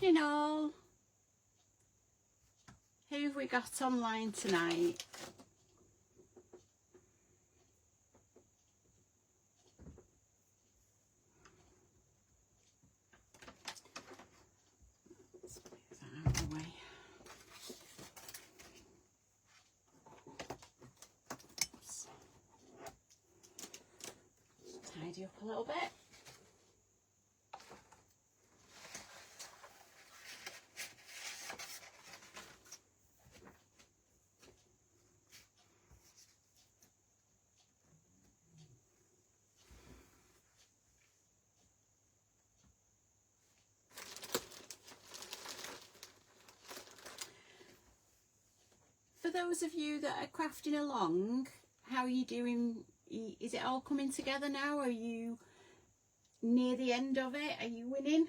Evening all. Who have we got online tonight? Let's move that out of the way. Oops. Tidy up a little bit. For those of you that are crafting along, how are you doing? Is it all coming together now? Are you near the end of it? Are you winning?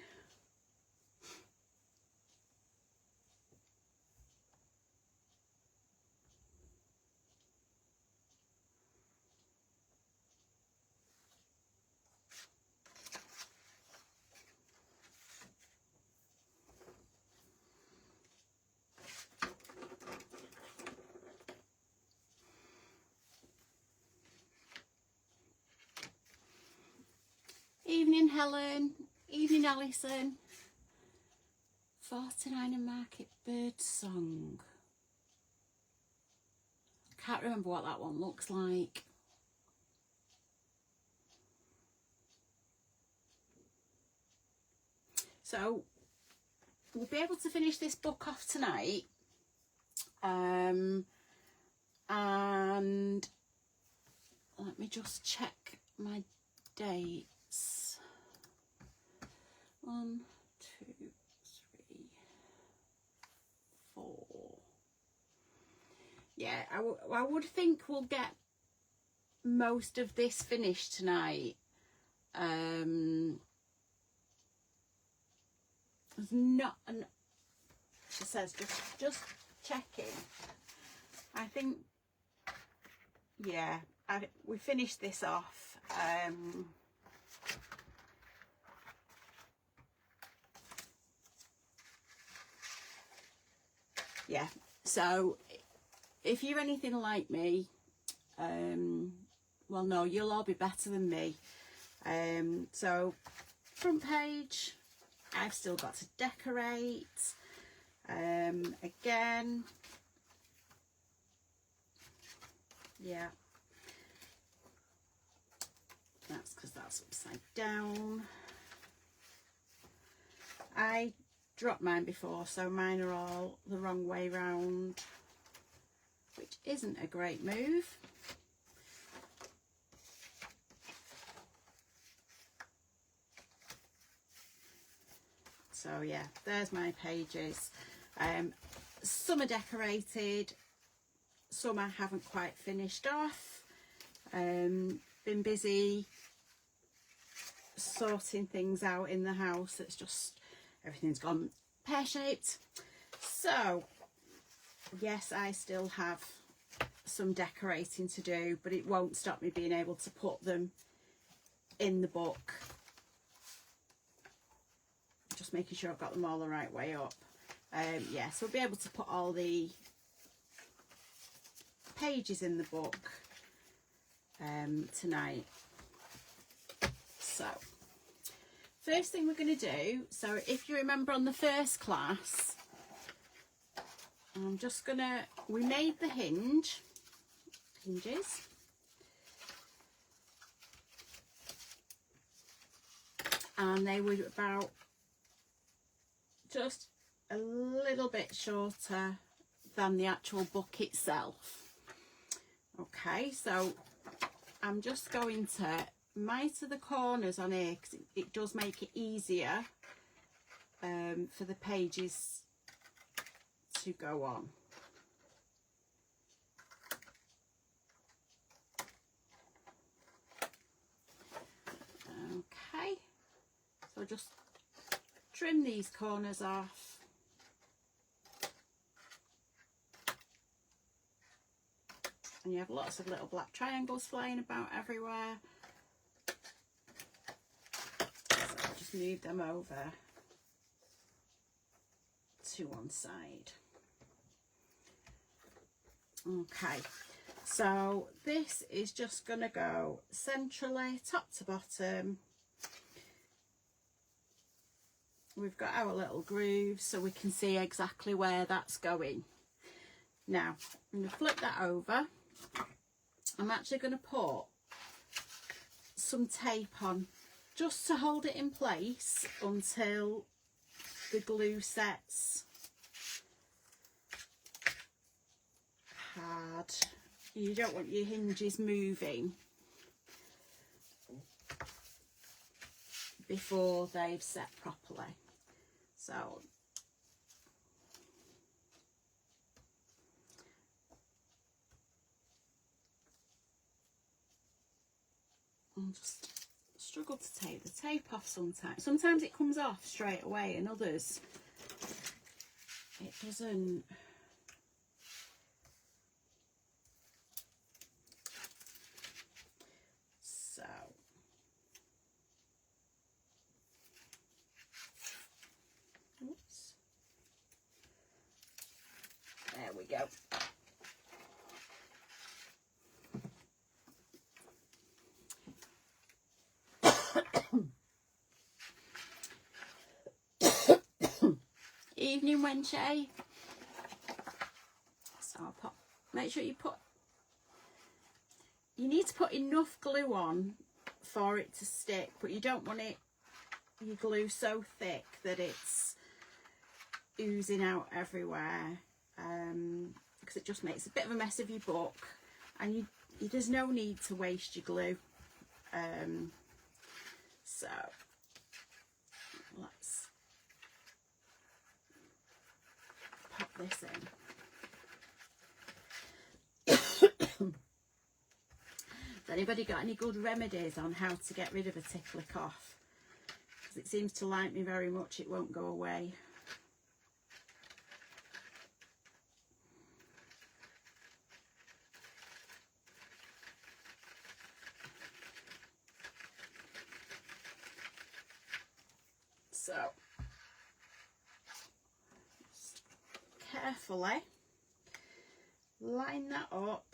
Evening Helen, evening Alison. 49 and Market Bird Song. Can't remember what that one looks like. So we'll be able to finish this book off tonight. And let me just check my dates. 1, 2, 3, 4. Yeah, I would think we'll get most of this finished tonight. There's not an, she says, just checking. I think, yeah, we finished this off. Yeah, so if you're anything like me, well, no, you'll all be better than me. So front page, I've still got to decorate. Again, yeah, that's because that's upside down. I dropped mine before, so mine are all the wrong way round, which isn't a great move. So yeah, there's my pages. Some are decorated, some I haven't quite finished off. Been busy sorting things out in the house. It's just everything's gone pear-shaped. So yes, I still have some decorating to do, but it won't stop me being able to put them in the book. Just making sure I've got them all the right way up. Yeah, so we'll be able to put all the pages in the book tonight. So first thing we're going to do, so if you remember on the first class, I'm just going to, we made the hinges, and they were about just a little bit shorter than the actual book itself. Okay, so I'm just going to miter the corners on here because it does make it easier for the pages to go on. Okay, so just trim these corners off. And you have lots of little black triangles flying about everywhere. So I'll just move them over. to one side. Okay, so this is just going to go centrally, top to bottom. We've got our little grooves so we can see exactly where that's going. Now, I'm going to flip that over. I'm actually going to put some tape on just to hold it in place until the glue sets hard. You don't want your hinges moving before they've set properly. So I'll just struggle to take the tape off sometimes. Sometimes it comes off straight away and others it doesn't. So oops. There we go. Evening, Wenche. So I'll put, make sure you need to put enough glue on for it to stick, but you don't want your glue so thick that it's oozing out everywhere, because it just makes a bit of a mess of your book, and there's no need to waste your glue. So let's pop this in. Has anybody got any good remedies on how to get rid of a tickly cough? Because it seems to like me very much, it won't go away. So, just carefully line that up.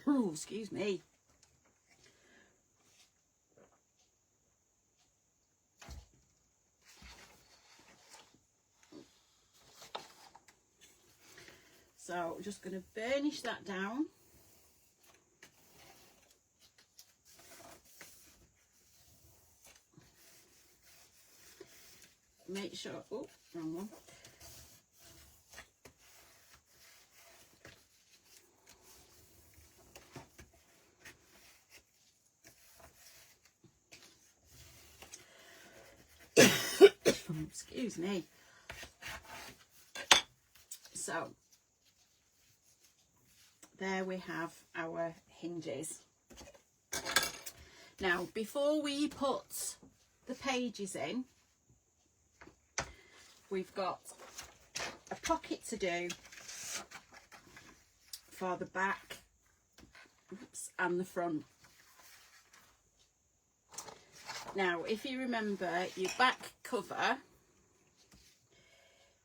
Oh, excuse me. So, just going to burnish that down. Make sure, oh, wrong one. Excuse me. So, there we have our hinges. Now, before we put the pages in, we've got a pocket to do for the back, oops, and the front. Now, if you remember, your back cover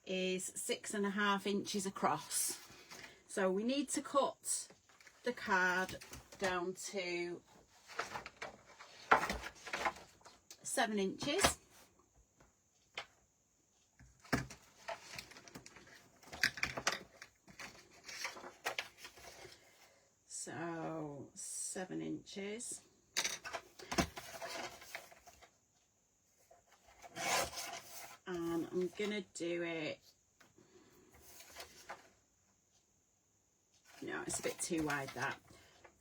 is 6.5 inches across. So we need to cut the card down to 7 inches. So 7 inches. And I'm gonna do it, no, it's a bit too wide that.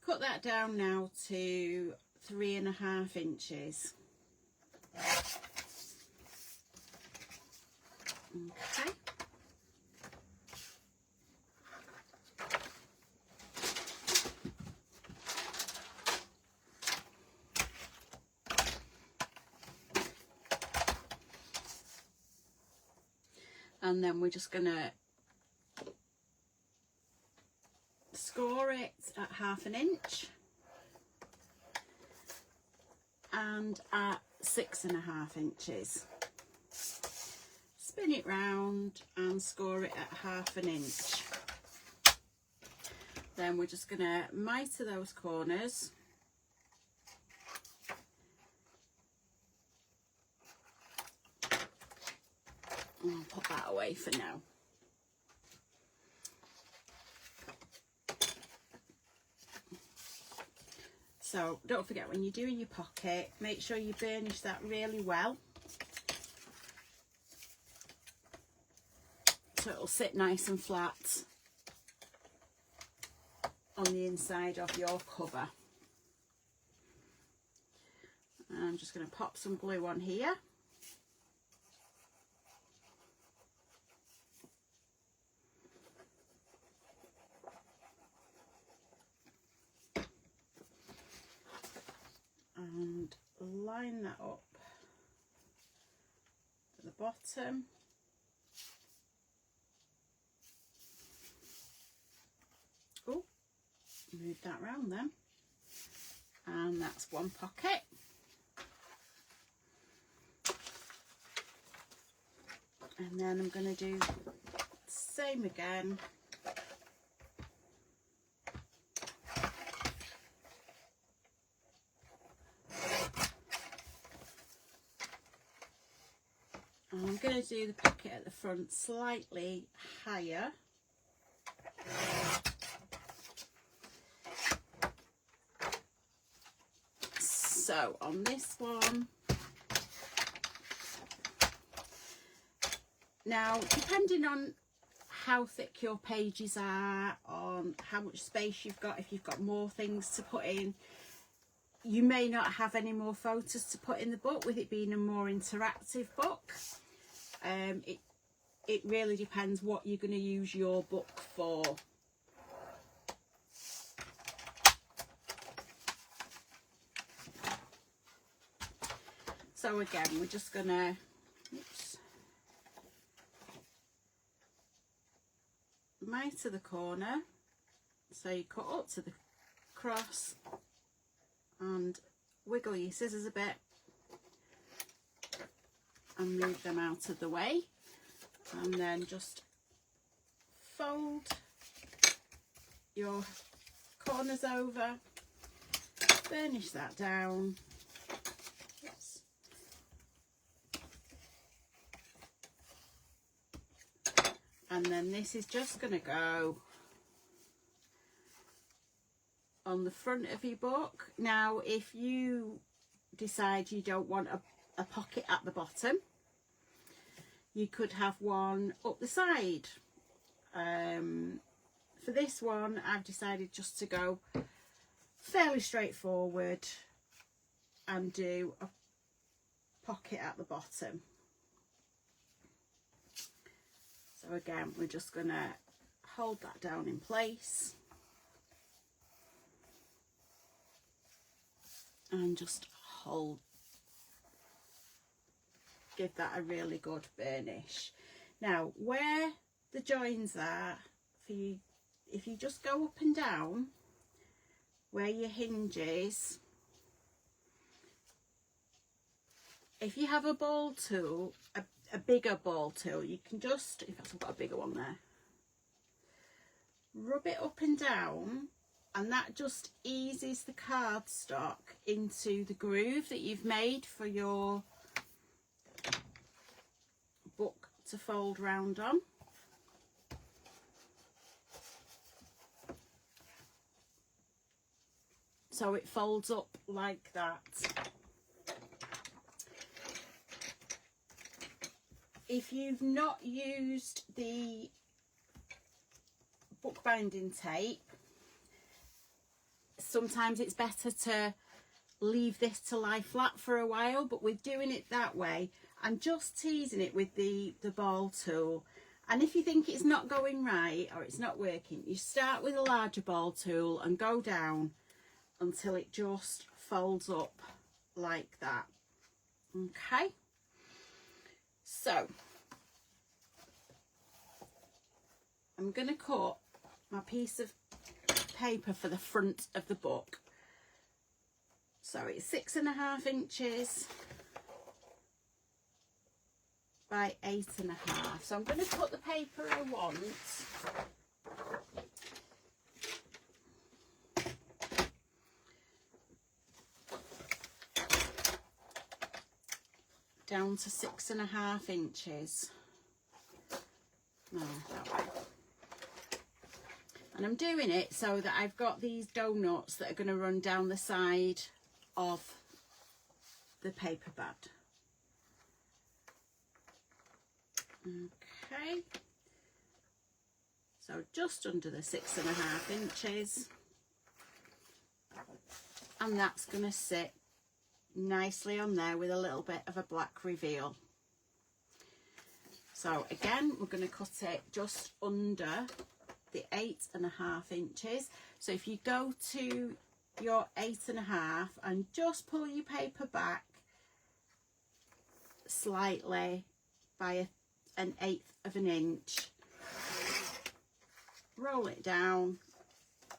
Cut that down now to 3.5 inches. Okay. and then we're just going to score it at 1/2 inch and at 6.5 inches. Spin it round and score it at 1/2 inch. Then we're just going to mitre those corners. I'll put that away for now. So don't forget, when you're doing your pocket, make sure you burnish that really well, so it'll sit nice and flat on the inside of your cover. And I'm just going to pop some glue on here. And line that up at the bottom. Oh, move that round then. And that's one pocket. And then I'm going to do the same again. I'm going to do the pocket at the front slightly higher. So on this one, now depending on how thick your pages are, on how much space you've got, if you've got more things to put in, you may not have any more photos to put in the book, with it being a more interactive book. It really depends what you're going to use your book for. So again, we're just going to mitre the corner, so you cut up to the cross and wiggle your scissors a bit and move them out of the way, and then just fold your corners over, burnish that down. Oops. And then this is just going to go on the front of your book. Now if you decide you don't want a pocket at the bottom, you could have one up the side. For this one, I've decided just to go fairly straightforward and do a pocket at the bottom. So again, we're just going to hold that down in place and just give that a really good burnish. Now where the joins are, if you just go up and down where your hinge is, if you have a ball tool, a bigger ball tool, you can just, in fact I've got a bigger one there, rub it up and down, and that just eases the cardstock into the groove that you've made for your book to fold round on. So it folds up like that. If you've not used the bookbinding tape, sometimes it's better to leave this to lie flat for a while, but with doing it that way, I'm just teasing it with the ball tool. And if you think it's not going right or it's not working, you start with a larger ball tool and go down until it just folds up like that. Okay, so I'm going to cut my piece of paper for the front of the book. So it's 6.5 inches by 8.5. So I'm going to cut the paper I want. Down to 6.5 inches. No, that way. And I'm doing it so that I've got these donuts that are going to run down the side of the paper bud. Okay. So just under the 6.5 inches. And that's going to sit nicely on there with a little bit of a black reveal. So again, we're going to cut it just under the 8.5 inches. So if you go to your 8.5 and just pull your paper back slightly by an 1/8 of an inch, roll it down,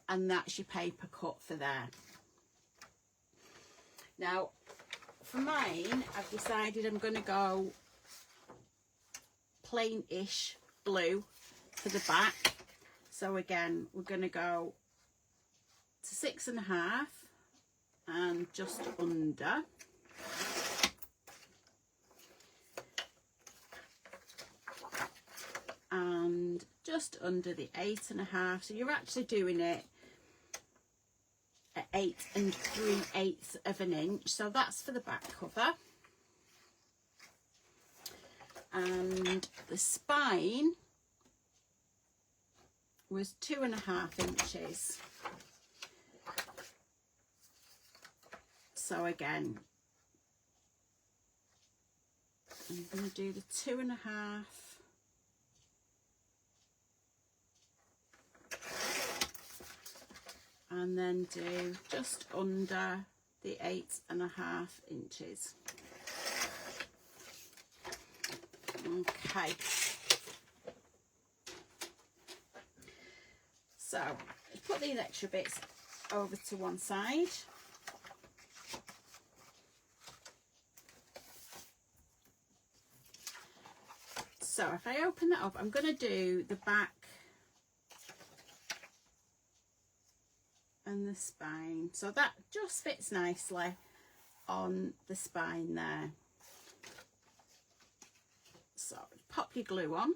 and that's your paper cut for there. Now for mine, I've decided I'm going to go plain-ish blue for the back. So again, we're going to go to 6.5 and just under. And just under the 8.5. So you're actually doing it at 8 3/8 of an inch. So that's for the back cover. And the spine was 2.5 inches. So again, I'm going to do the 2.5 and then do just under the 8.5 inches. Okay, so let's put these extra bits over to one side. So if I open that up, I'm going to do the back and the spine. So that just fits nicely on the spine there. So pop your glue on.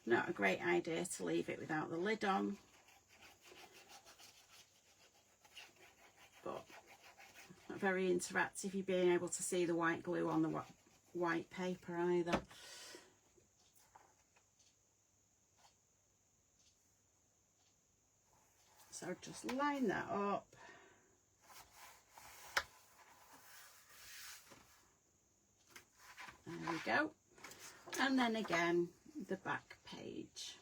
Not a great idea to leave it without the lid on, but not very interactive, you being able to see the white glue on the white paper either. So just line that up. There we go. And then again, the back page.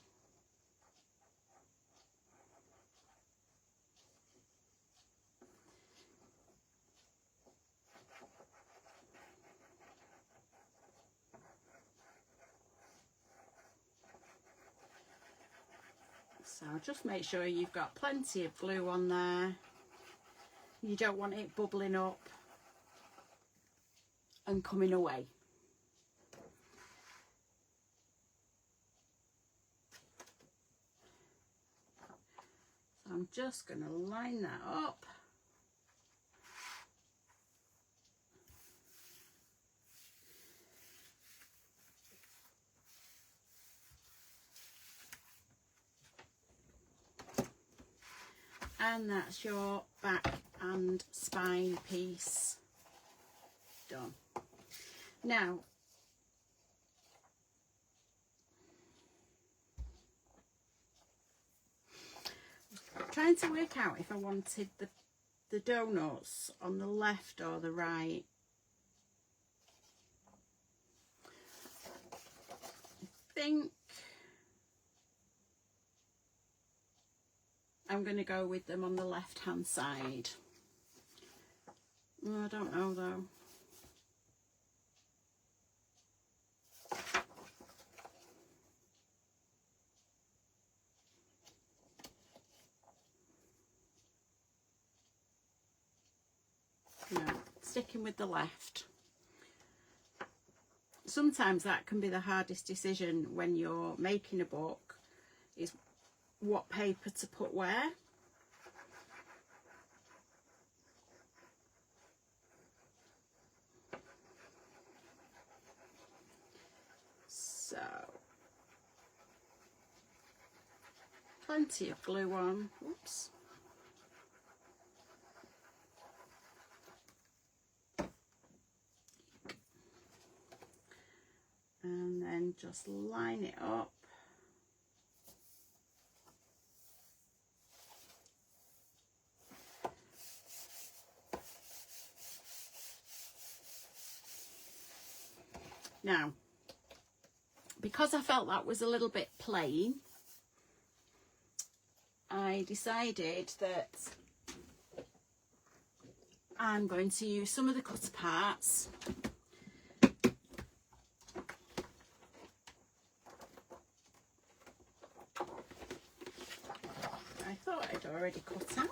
So just make sure you've got plenty of glue on there. You don't want it bubbling up and coming away. So I'm just going to line that up. And that's your back and spine piece done. Now, I'm trying to work out if I wanted the donuts on the left or the right. I think I'm going to go with them on the left hand side. Oh, I don't know though. sticking with the left. Sometimes that can be the hardest decision when you're making a book, is what paper to put where. So, plenty of glue on. Oops. And then just line it up. Now, because I felt that was a little bit plain, I decided that I'm going to use some of the cut parts. I thought I'd already cut out.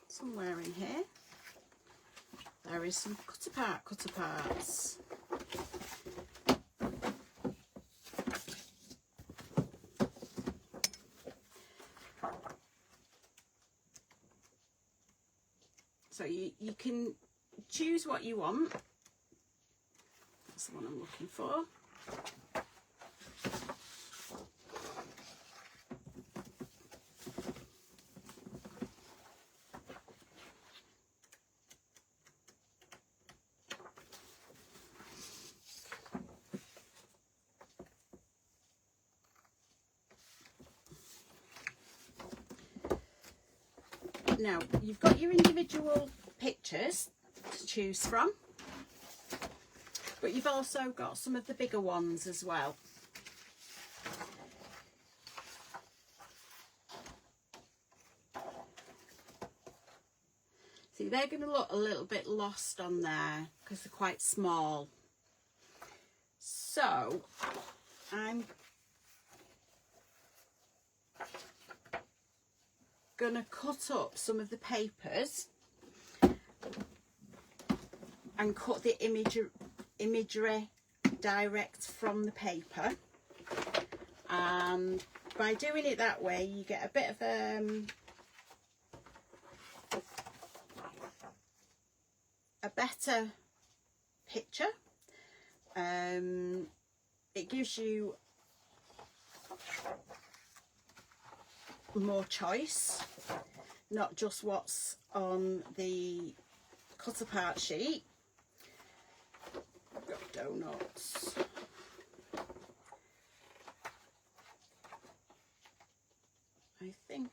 Somewhere in here there is some cutter parts. So you can choose what you want. That's the one I'm looking for. Now, you've got your individual pictures to choose from, but you've also got some of the bigger ones as well. See, they're going to look a little bit lost on there because they're quite small. So, I'm gonna cut up some of the papers and cut the imagery direct from the paper, and by doing it that way you get a bit of a better picture. It gives you more choice, not just what's on the cut apart sheet. I've got donuts. I think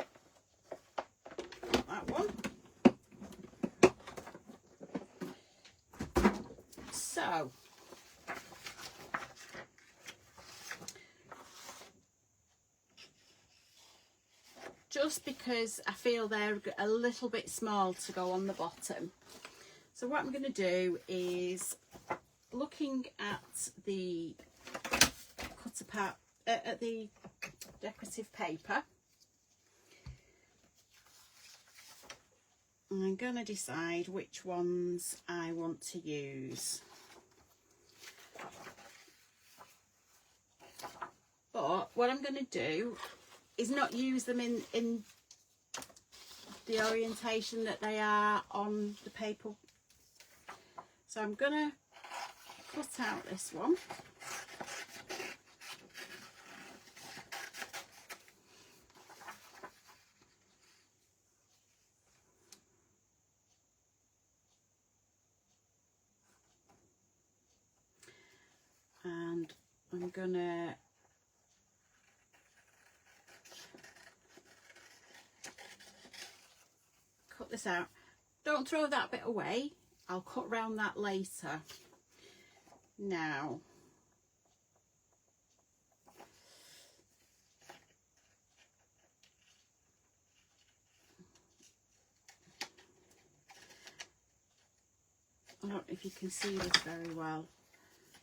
I've got that one. So just because I feel they're a little bit small to go on the bottom. So what I'm going to do is, looking at the cut apart, at the decorative paper, I'm going to decide which ones I want to use. But what I'm going to do is not use them in the orientation that they are on the paper. So I'm going to cut out this one. And I'm going to cut this out. Don't throw that bit away. I'll cut round that later. Now, I don't know if you can see this very well.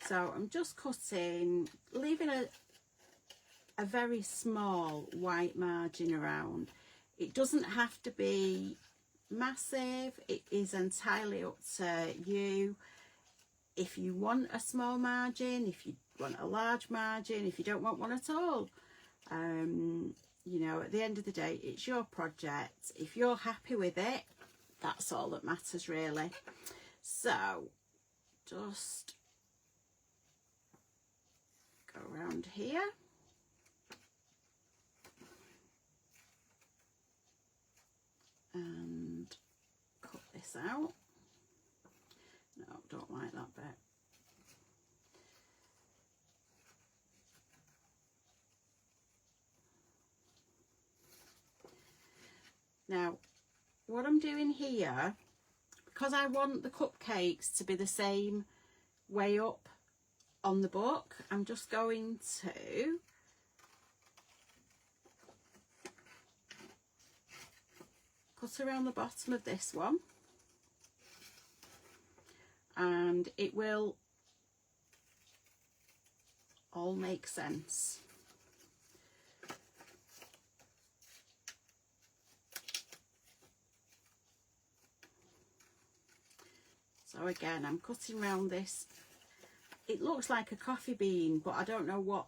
So I'm just cutting, leaving a very small white margin around. It doesn't have to be massive. It is entirely up to you. If you want a small margin, if you want a large margin, if you don't want one at all, you know, at the end of the day, it's your project. If you're happy with it, that's all that matters, really. So just go around here. And cut this out. No, don't like that bit. Now, what I'm doing here, because I want the cupcakes to be the same way up on the book, I'm just going to cut around the bottom of this one, and it will all make sense. So again, I'm cutting around this. It looks like a coffee bean, but I don't know what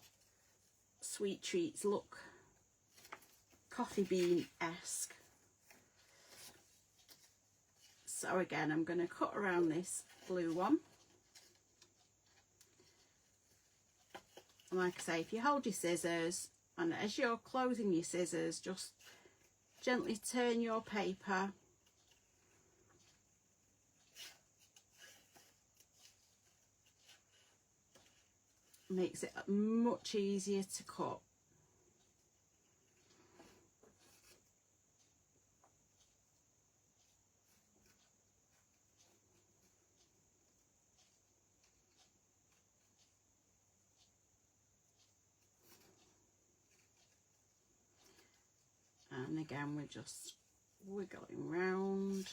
sweet treats look coffee bean-esque. So again, I'm going to cut around this blue one. And like I say, if you hold your scissors, and as you're closing your scissors, just gently turn your paper. Makes it much easier to cut. And again, we're just wiggling round.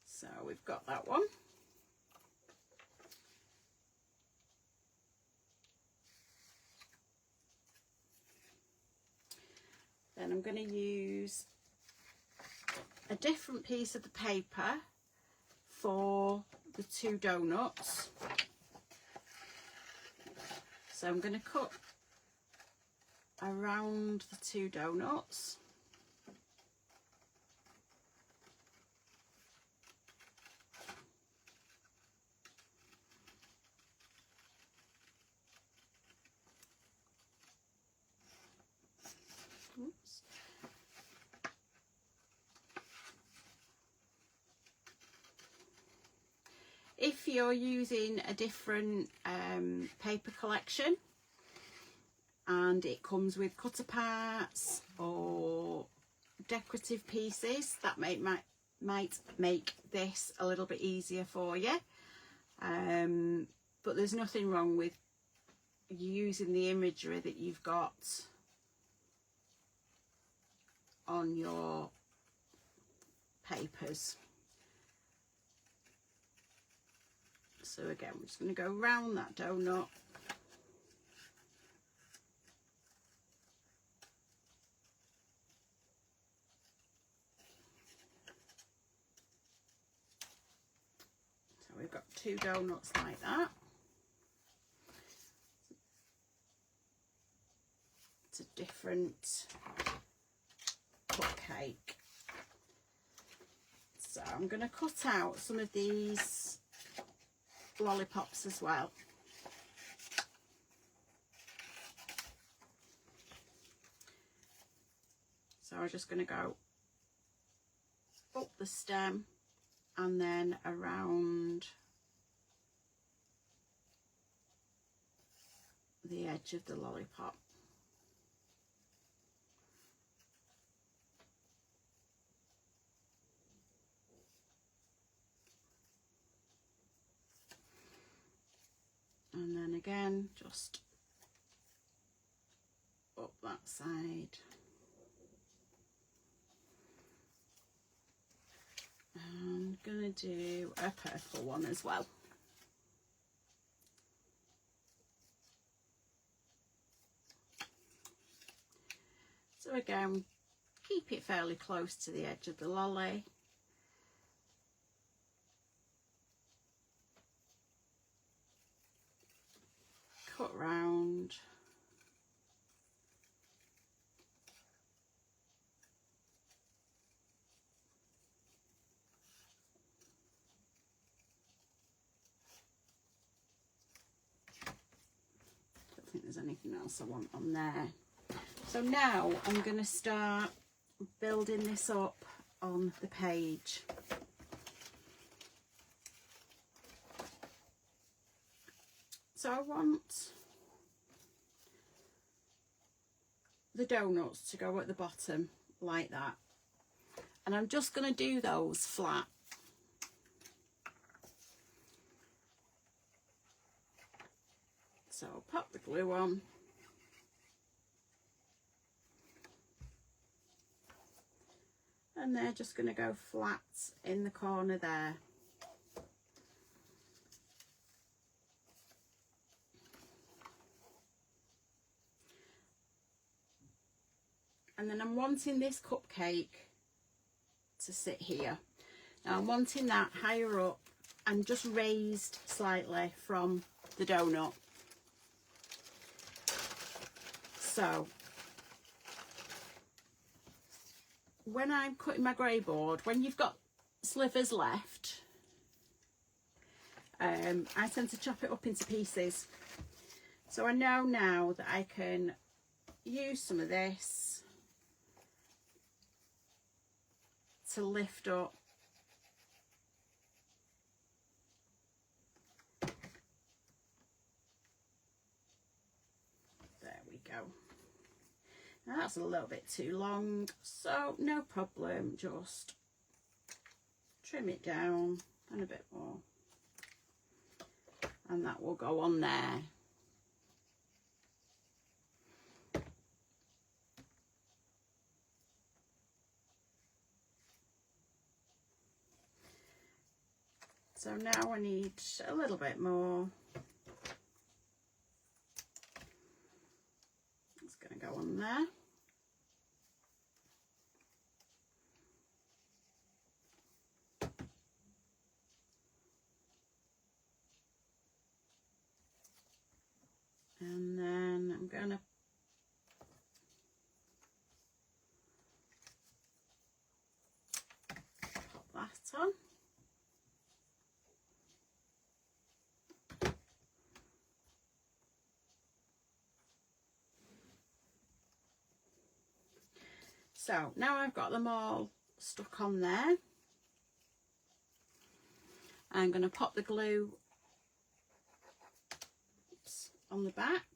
So we've got that one. Then I'm going to use a different piece of the paper for the two donuts. So I'm going to cut around the two donuts. Oops. If you're using a different paper collection and it comes with cutter parts or decorative pieces, that might make this a little bit easier for you. But there's nothing wrong with using the imagery that you've got on your papers. So again, we're just going to go round that donut. So we've got two donuts like that. It's a different cupcake. So I'm going to cut out some of these lollipops as well. So I'm just going to go up the stem and then around the edge of the lollipop. again, just up that side. I'm gonna do a purple one as well. So again, keep it fairly close to the edge of the lolly. Cut round. Don't think there's anything else I want on there. So now I'm going to start building this up on the page. So I want the donuts to go at the bottom like that, and I'm just going to do those flat. So I'll pop the glue on. And they're just going to go flat in the corner there. And then I'm wanting this cupcake to sit here. Now I'm wanting that higher up and just raised slightly from the donut. So when I'm cutting my grey board, when you've got slivers left, I tend to chop it up into pieces. So I know now that I can use some of this to lift up there we go. Now that's a little bit too long, so no problem, just trim it down and a bit more, and that will go on there. So now I need a little bit more. It's going to go on there. And then I'm going to pop that on. So now I've got them all stuck on there. I'm going to pop the glue on the back.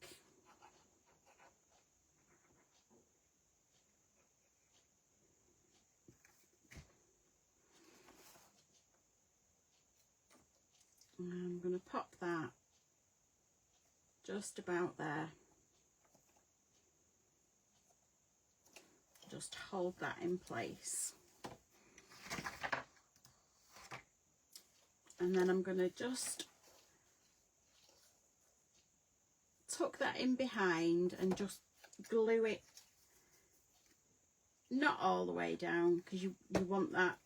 And I'm going to pop that just about there. Just hold that in place. And then I'm going to just tuck that in behind and just glue it, not all the way down, because you want that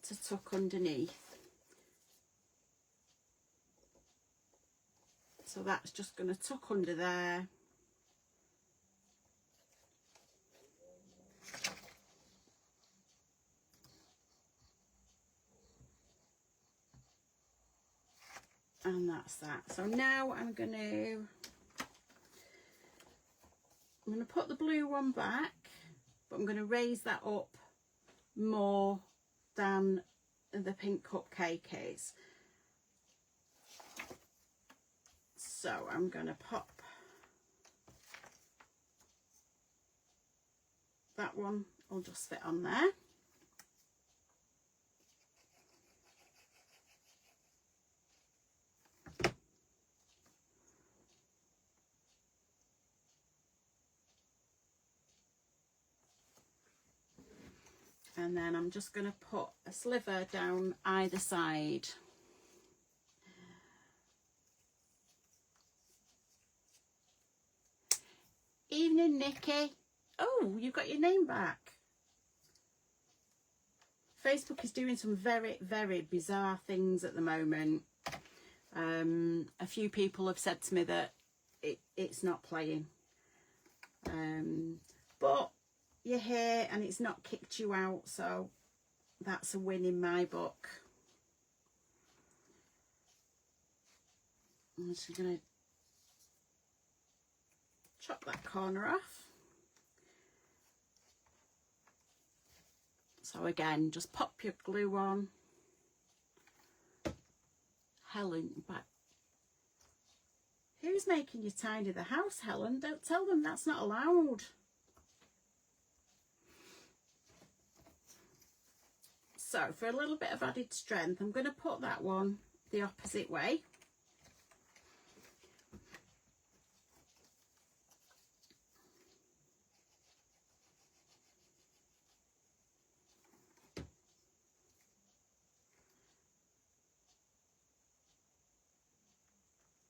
to tuck underneath. So that's just going to tuck under there. And that's that. So now I'm going to put the blue one back, but I'm going to raise that up more than the pink cupcake is. So I'm going to pop that one, will just fit on there. And then I'm just going to put a sliver down either side. Evening, Nikki. Oh, you've got your name back. Facebook is doing some very, very bizarre things at the moment. A few people have said to me that it's not playing. But you're here and it's not kicked you out, so that's a win in my book. I'm just going to chop that corner off. So again, just pop your glue on. Helen, but who's making you tidy the house, Helen? Don't tell them that's not allowed. So for a little bit of added strength, I'm going to put that one the opposite way.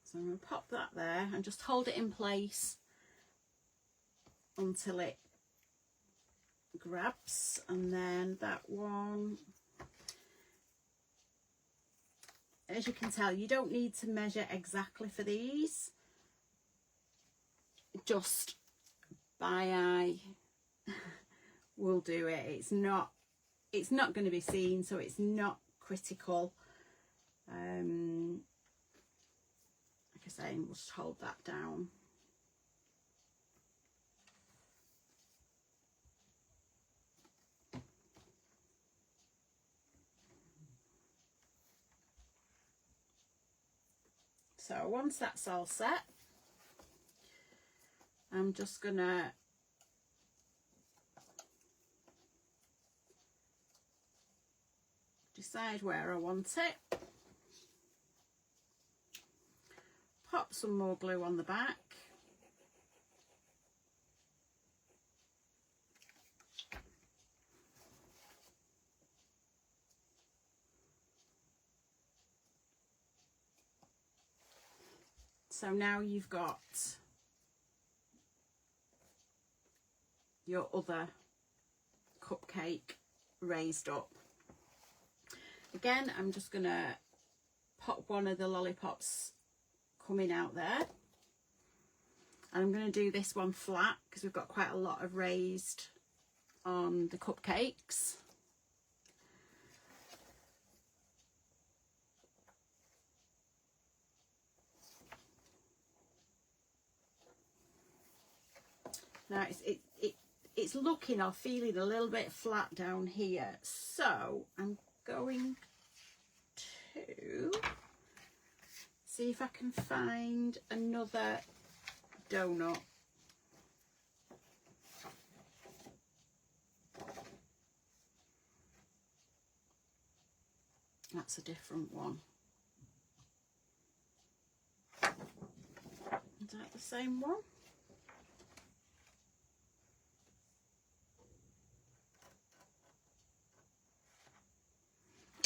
So I'm going to pop that there and just hold it in place until it grabs. And then that one, as you can tell, you don't need to measure exactly for these. Just by eye will do it. It's not going to be seen, so it's not critical. Like I say, we'll just hold that down. So once that's all set, I'm just gonna decide where I want it. Pop some more glue on the back. So now you've got your other cupcake raised up. Again, I'm just going to pop one of the lollipops coming out there. And I'm going to do this one flat because we've got quite a lot of raised on the cupcakes. Now it's looking or feeling a little bit flat down here, so I'm going to see if I can find another donut. That's a different one. Is that the same one?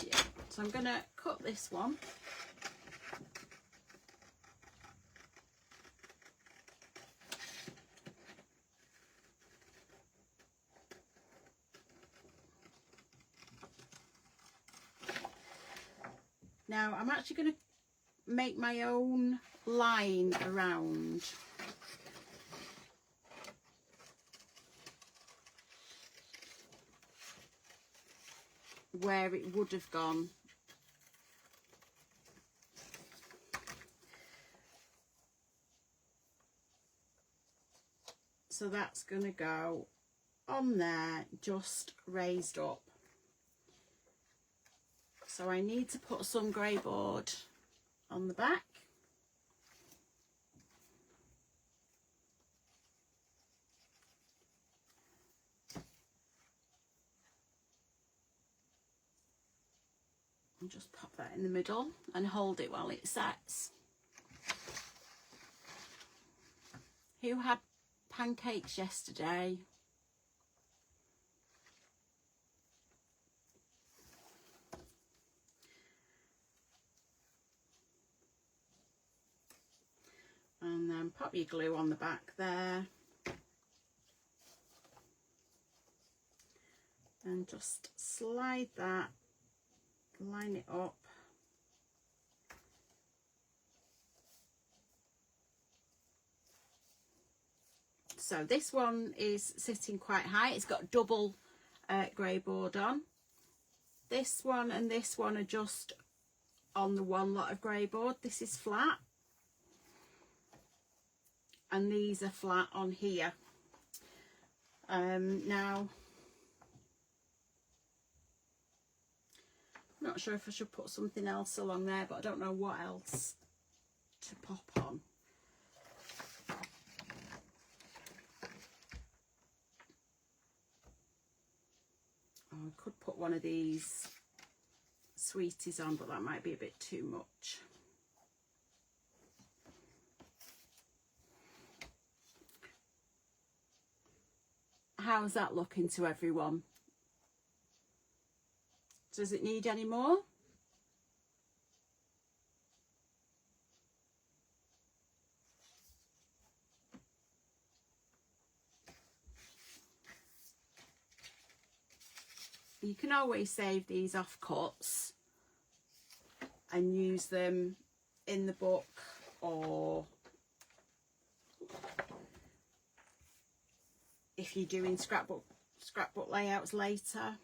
Yeah, so I'm going to cut this one. Now I'm actually going to make my own line around. Where it would have gone. So that's going to go on there, just raised up. So I need to put some grey board on the back. And just pop that in the middle and hold it while it sets. Who had pancakes yesterday? pop your glue on the back there and just slide that, line it up. So this one is sitting quite high. It's got double grey board on. This one and this one are just on the one lot of grey board. This is flat. And these are flat on here. Now, I'm not sure if I should put something else along there, but I don't know what else to pop on. Oh, I could put one of these sweeties on, but that might be a bit too much. How's that looking to everyone? Does it need any more? You can always save these offcuts and use them in the book or if you're doing scrapbook layouts later.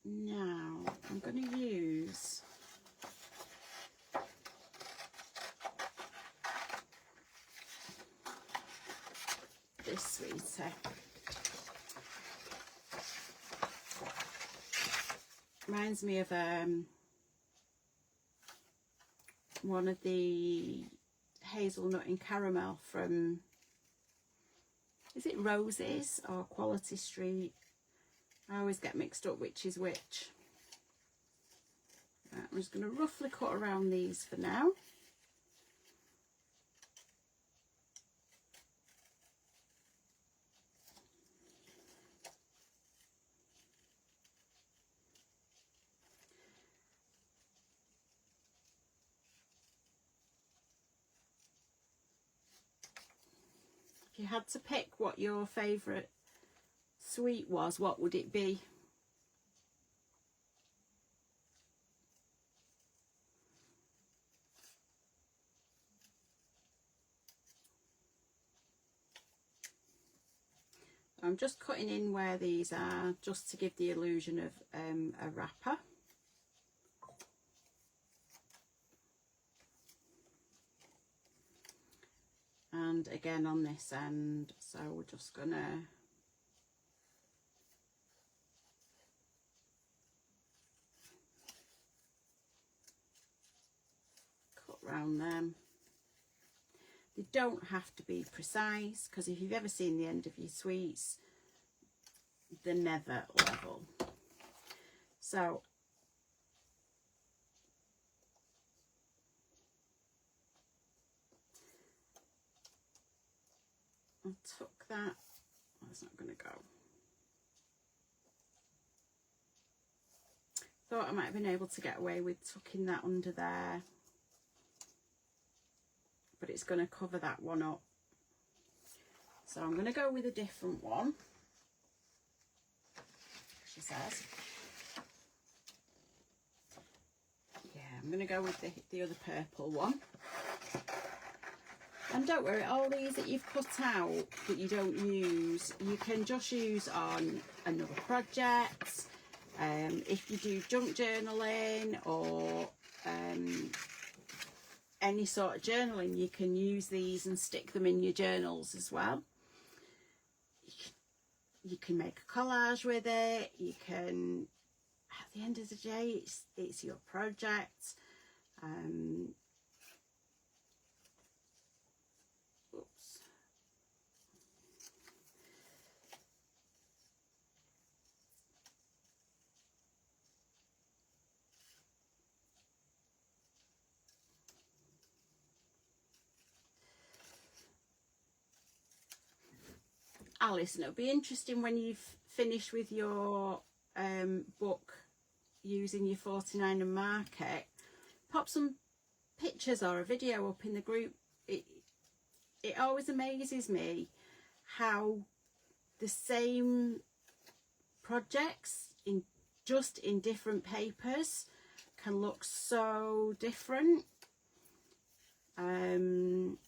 Now I'm going to use this sweetie. Reminds me of one of the hazelnut and caramel from, is it Roses or Quality Street? I always get mixed up which is which. Right, I'm just going to roughly cut around these for now. If you had to pick what your favourite sweet was, what would it be? I'm just cutting in where these are just to give the illusion of a wrapper. And again on this end, so we're just gonna cut round them. They don't have to be precise, because if you've ever seen the end of your sweets, they're never level. So I'll tuck that. That's not going to go. Thought I might have been able to get away with tucking that under there, but it's going to cover that one up. So I'm going to go with a different one, she says. Yeah, I'm going to go with the other purple one. And don't worry, all these that you've cut out that you don't use, you can just use on another project. If you do junk journaling or any sort of journaling, you can use these and stick them in your journals as well. You can make a collage with it. You can, at the end of the day, it's your project. Oops. Alison, it'll be interesting when you've finished with your book using your 49 and mark it. Pop some pictures or a video up in the group, it always amazes me how the same projects in different papers can look so different. And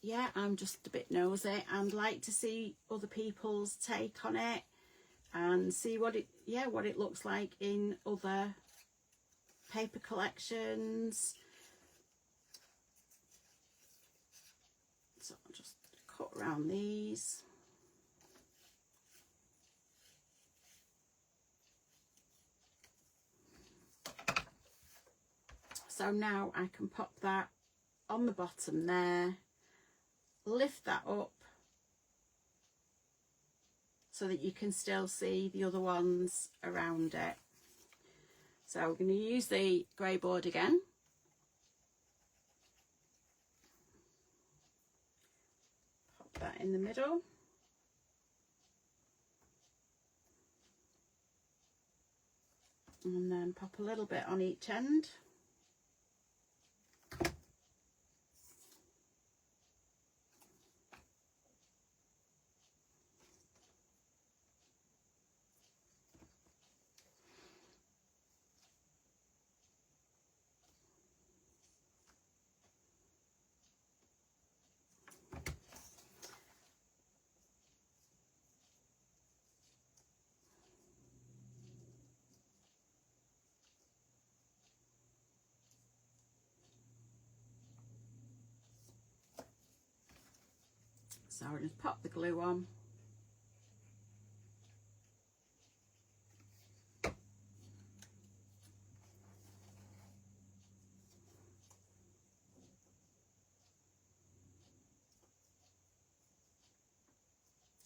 yeah, I'm just a bit nosy and like to see other people's take on it and see what it looks like in other paper collections. So I'll just cut around these. So now I can pop that on the bottom there, lift that up so that you can still see the other ones around it. So we're going to use the grey board again. Pop that in the middle. And then pop a little bit on each end. So I'll just pop the glue on.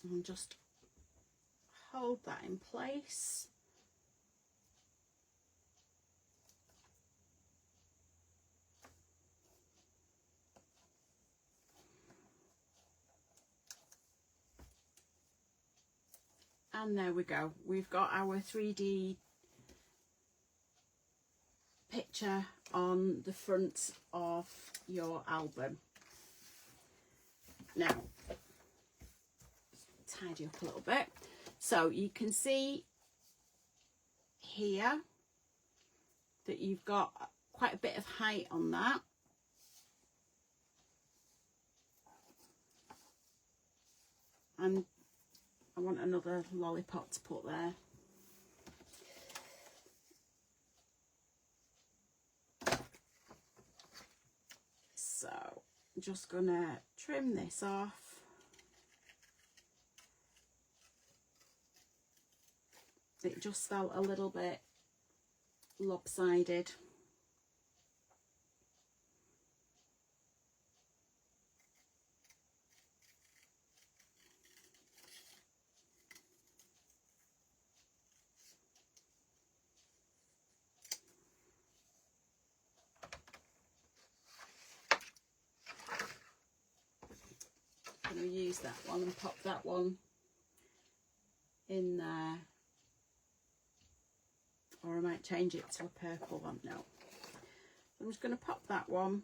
And just hold that in place. And there we go. We've got our 3D picture on the front of your album. Now, tidy up a little bit. So you can see here that you've got quite a bit of height on that. And I want another lollipop to put there. So I'm just gonna trim this off. It just felt a little bit lopsided. I'm going to use that one and pop that one in there. Or I might change it to a purple one. No. I'm just going to pop that one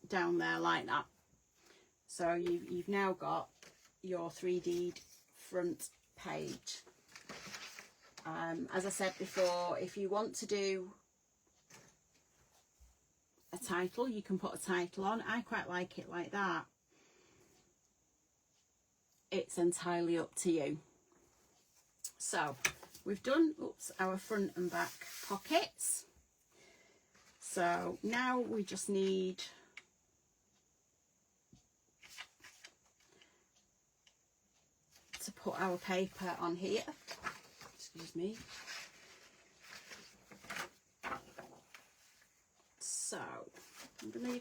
down there like that. So you've now got your 3D front page. As I said before, if you want to do a title, you can put a title on. I quite like it like that. It's entirely up to you. So we've done our front and back pockets. So now we just need to put our paper on here. Excuse me. So I'm going to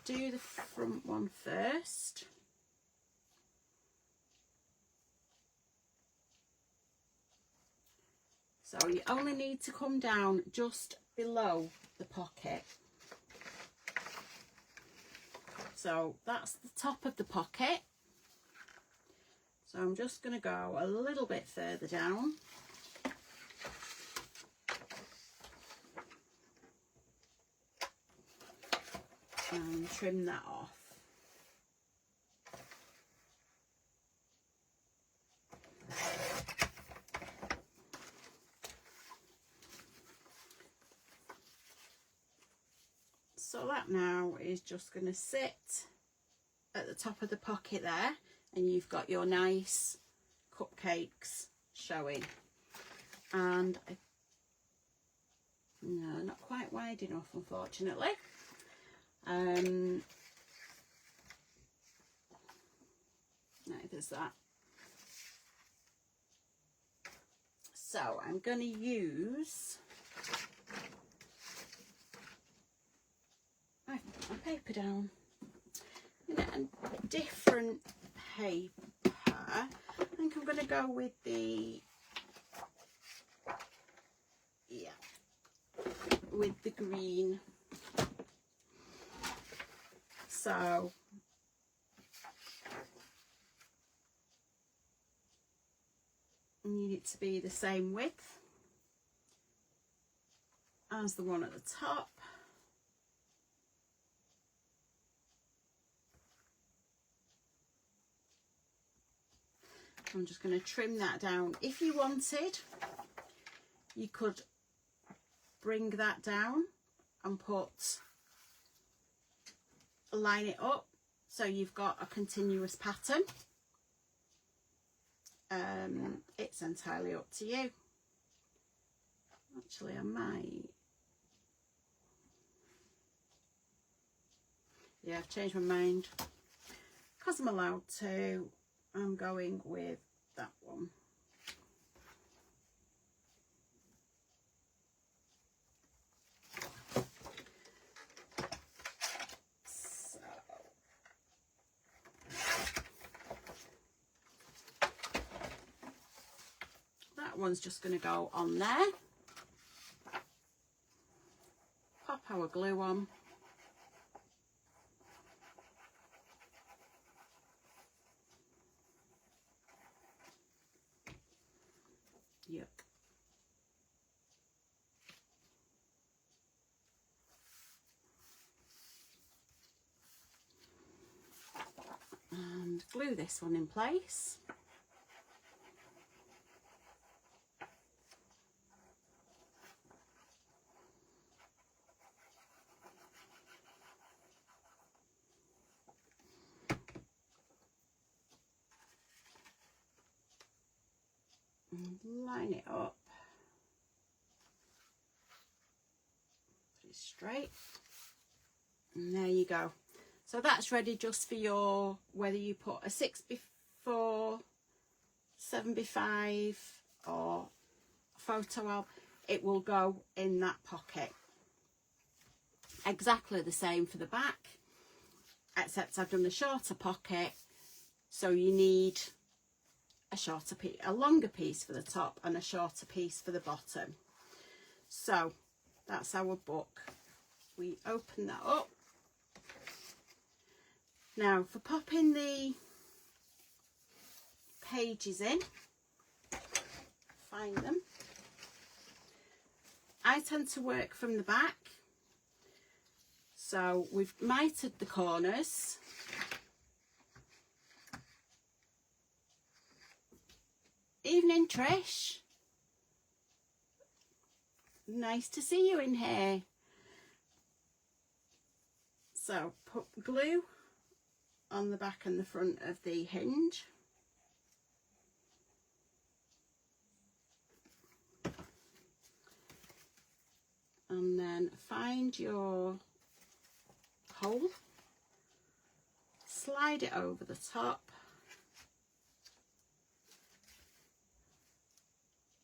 do the front one first. So you only need to come down just below the pocket. So that's the top of the pocket. So I'm just going to go a little bit further down. And trim that off. So that now is just going to sit at the top of the pocket there, and you've got your nice cupcakes showing. And no, not quite wide enough, unfortunately. Neither is that. So I'm going to use my paper down. A different paper. I think I'm going to go with the, yeah, with the green. So I need it to be the same width as the one at the top. I'm just going to trim that down. If you wanted, you could bring that down and line it up so you've got a continuous pattern. It's entirely up to you. Actually, I might. Yeah, I've changed my mind. Because I'm allowed to, I'm going with that one. So that one's just going to go on there. Pop our glue on. Yep. And glue this one in place. And line it up. Put it straight. And there you go. So that's ready just for your, whether you put a 6x4, 7x5 or photo album, it will go in that pocket. Exactly the same for the back, except I've done the shorter pocket, so you need a longer piece for the top and a shorter piece for the bottom. So that's our book. We open that up. Now for popping the pages in, find them. I tend to work from the back. So we've mitered the corners. Evening, Trish. Nice to see you in here. So put glue on the back and the front of the hinge. And then find your hole, slide it over the top,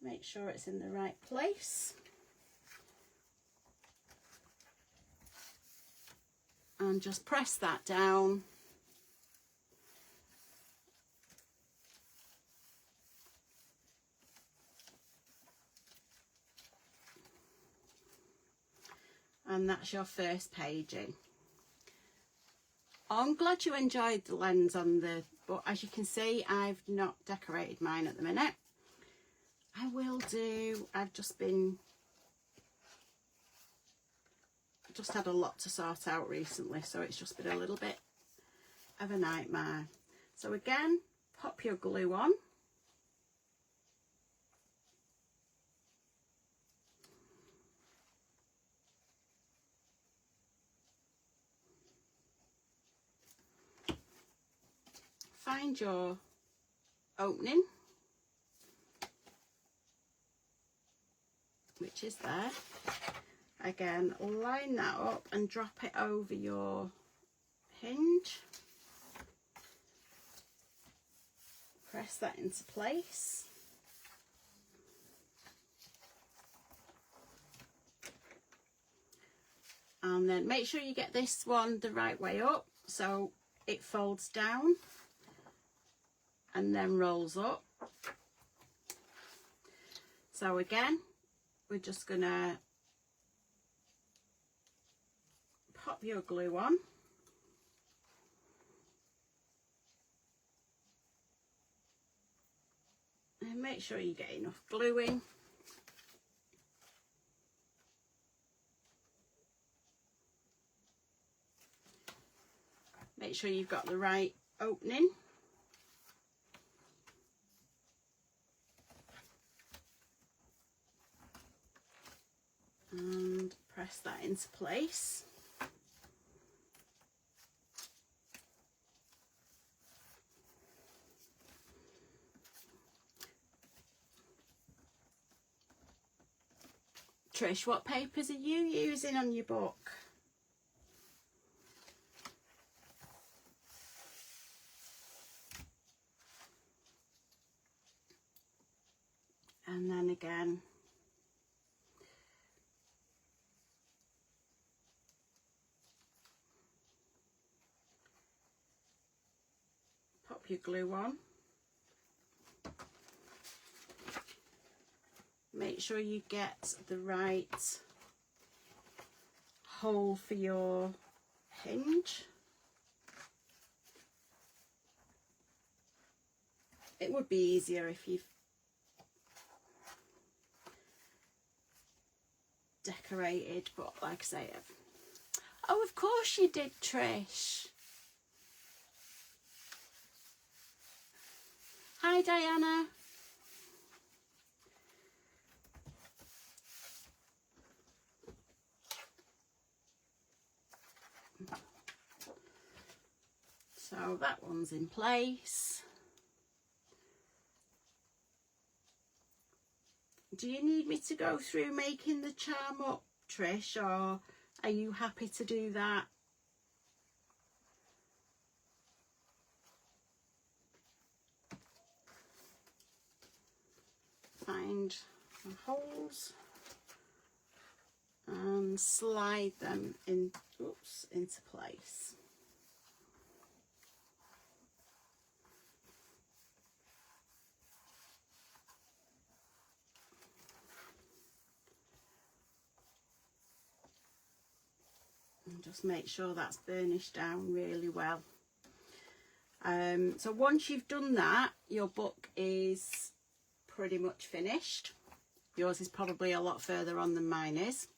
make sure it's in the right place, and just press that down. And that's your first paging. I'm glad you enjoyed the lens on the but as you can see, I've not decorated mine at the minute. I will do, I've just had a lot to sort out recently, so it's just been a little bit of a nightmare. So again, pop your glue on. Find your opening, which is there. Again, line that up and drop it over your hinge. Press that into place. And then make sure you get this one the right way up so it folds down and then rolls up. So again, we're just gonna pop your glue on. And make sure you get enough glue in. Make sure you've got the right opening. And press that into place. Trish, what papers are you using on your book? And then again, pop your glue on. Make sure you get the right hole for your hinge. It would be easier if you've decorated, but like I say, oh, of course you did, Trish. Hi, Diana. So that one's in place. Do you need me to go through making the charm up, Trish, or are you happy to do that? Find the holes and slide them in, into place. And just make sure that's burnished down really well. So once you've done that, your book is pretty much finished. Yours is probably a lot further on than mine is.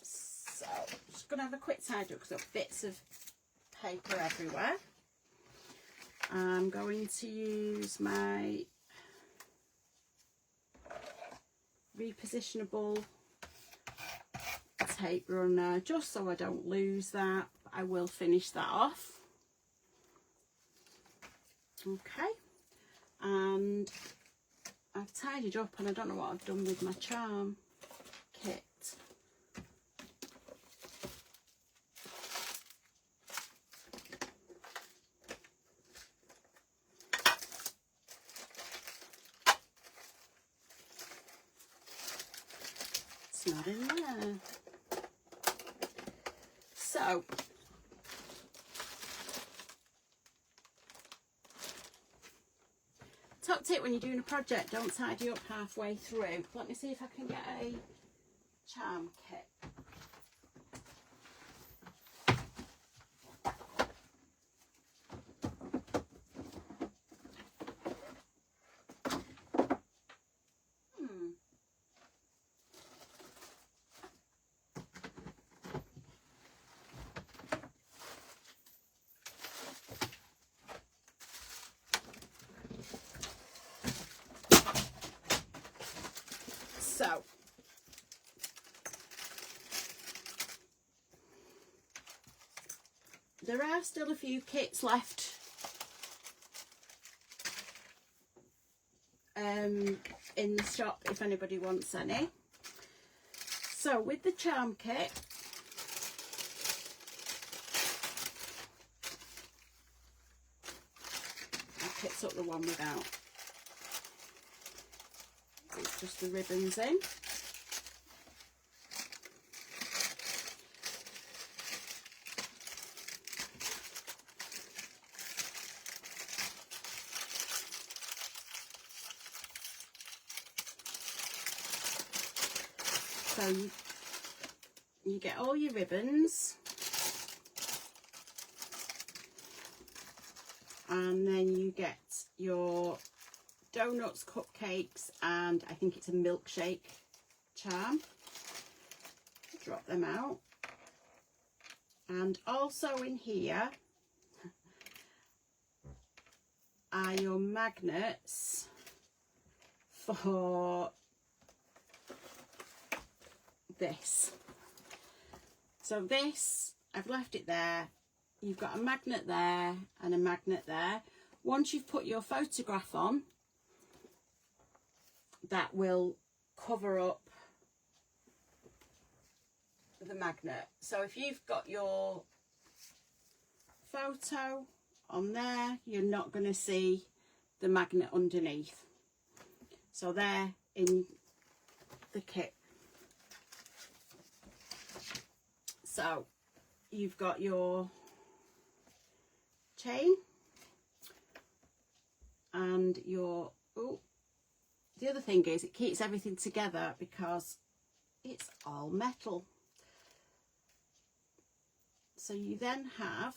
So I'm just going to have a quick tidy up because I've got bits of paper everywhere. I'm going to use my repositionable tape runner just so I don't lose that. I will finish that off. Okay, and I've tidied up and I don't know what I've done with my charm kit. It's not in there. So top That's it when you're doing a project. Don't tidy up halfway through. Let me see if I can get a charm kit. So, there are still a few kits left in the shop if anybody wants any. So with the charm kit, I picked up the one without. It's just the ribbons in. So you get all your ribbons, and then you get your donuts, cupcakes, and I think it's a milkshake charm. Drop them out. And also in here are your magnets for this. So this, I've left it there. You've got a magnet there and a magnet there. Once you've put your photograph on, that will cover up the magnet. So if you've got your photo on there, you're not going to see the magnet underneath. So they're in the kit. So you've got your chain and your, oh, the other thing is it keeps everything together because it's all metal. So you then have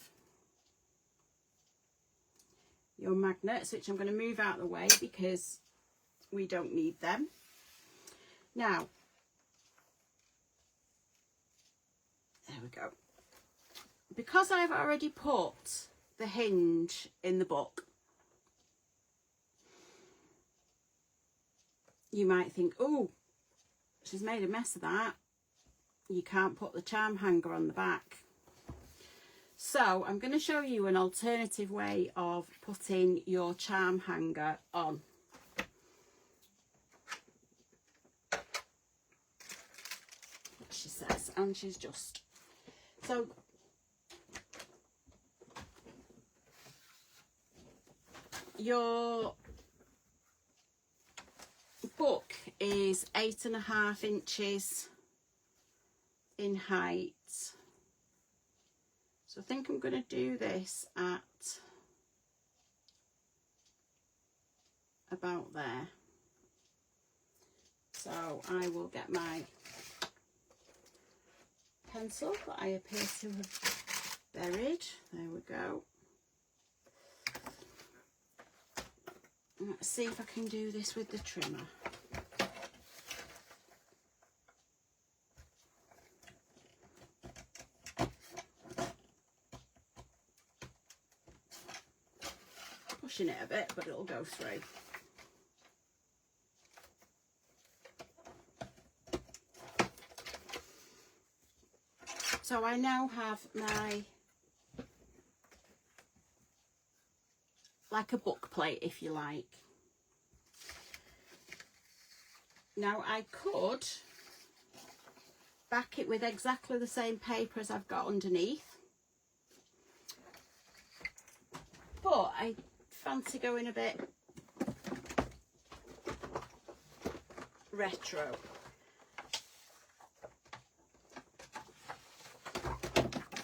your magnets, which I'm going to move out of the way because we don't need them. Now, there we go. Because I've already put the hinge in the book, you might think, oh, she's made a mess of that. You can't put the charm hanger on the back. So I'm going to show you an alternative way of putting your charm hanger on. She says, and she's just, so your book is 8.5 inches in height. So I think I'm going to do this at about there. So I will get my pencil that I appear to have buried. There we go. Let's see if I can do this with the trimmer. Pushing it a bit, but it'll go through. So I now have my, like a book plate, if you like. Now I could back it with exactly the same paper as I've got underneath, but I fancy going a bit retro.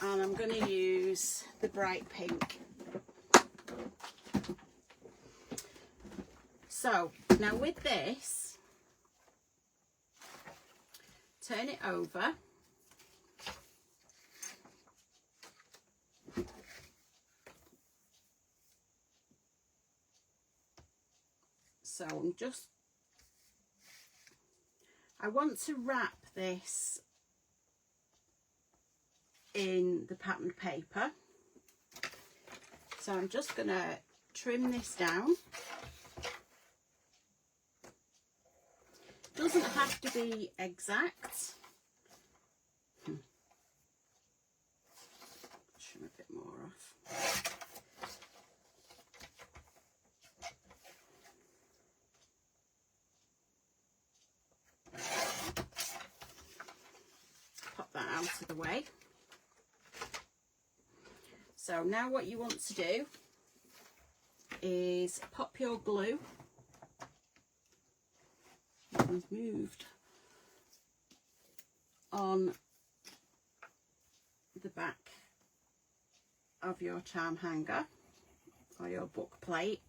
And I'm going to use the bright pink. So So now with this, turn it over. So I want to wrap this in the patterned paper. So I'm just going to trim this down. Doesn't have to be exact. Trim a bit more off. Pop that out of the way. So now what you want to do is pop your glue. It's moved on the back of your charm hanger or your book plate.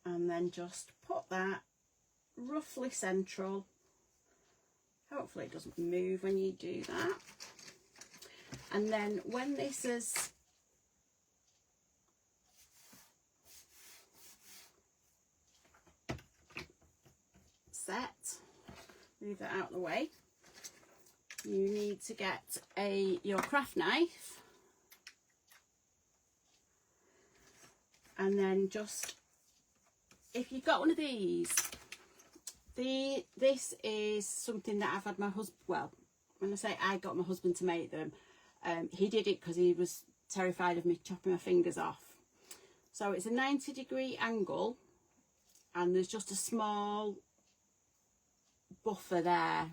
And then just put that roughly central. Hopefully it doesn't move when you do that. And then when this is set, move that out of the way. You need to get your craft knife, and then just, if you've got one of these, this is something that I've had my husband, well, when I say I got my husband to make them, he did it because he was terrified of me chopping my fingers off. So it's a 90-degree angle, and there's just a small buffer there.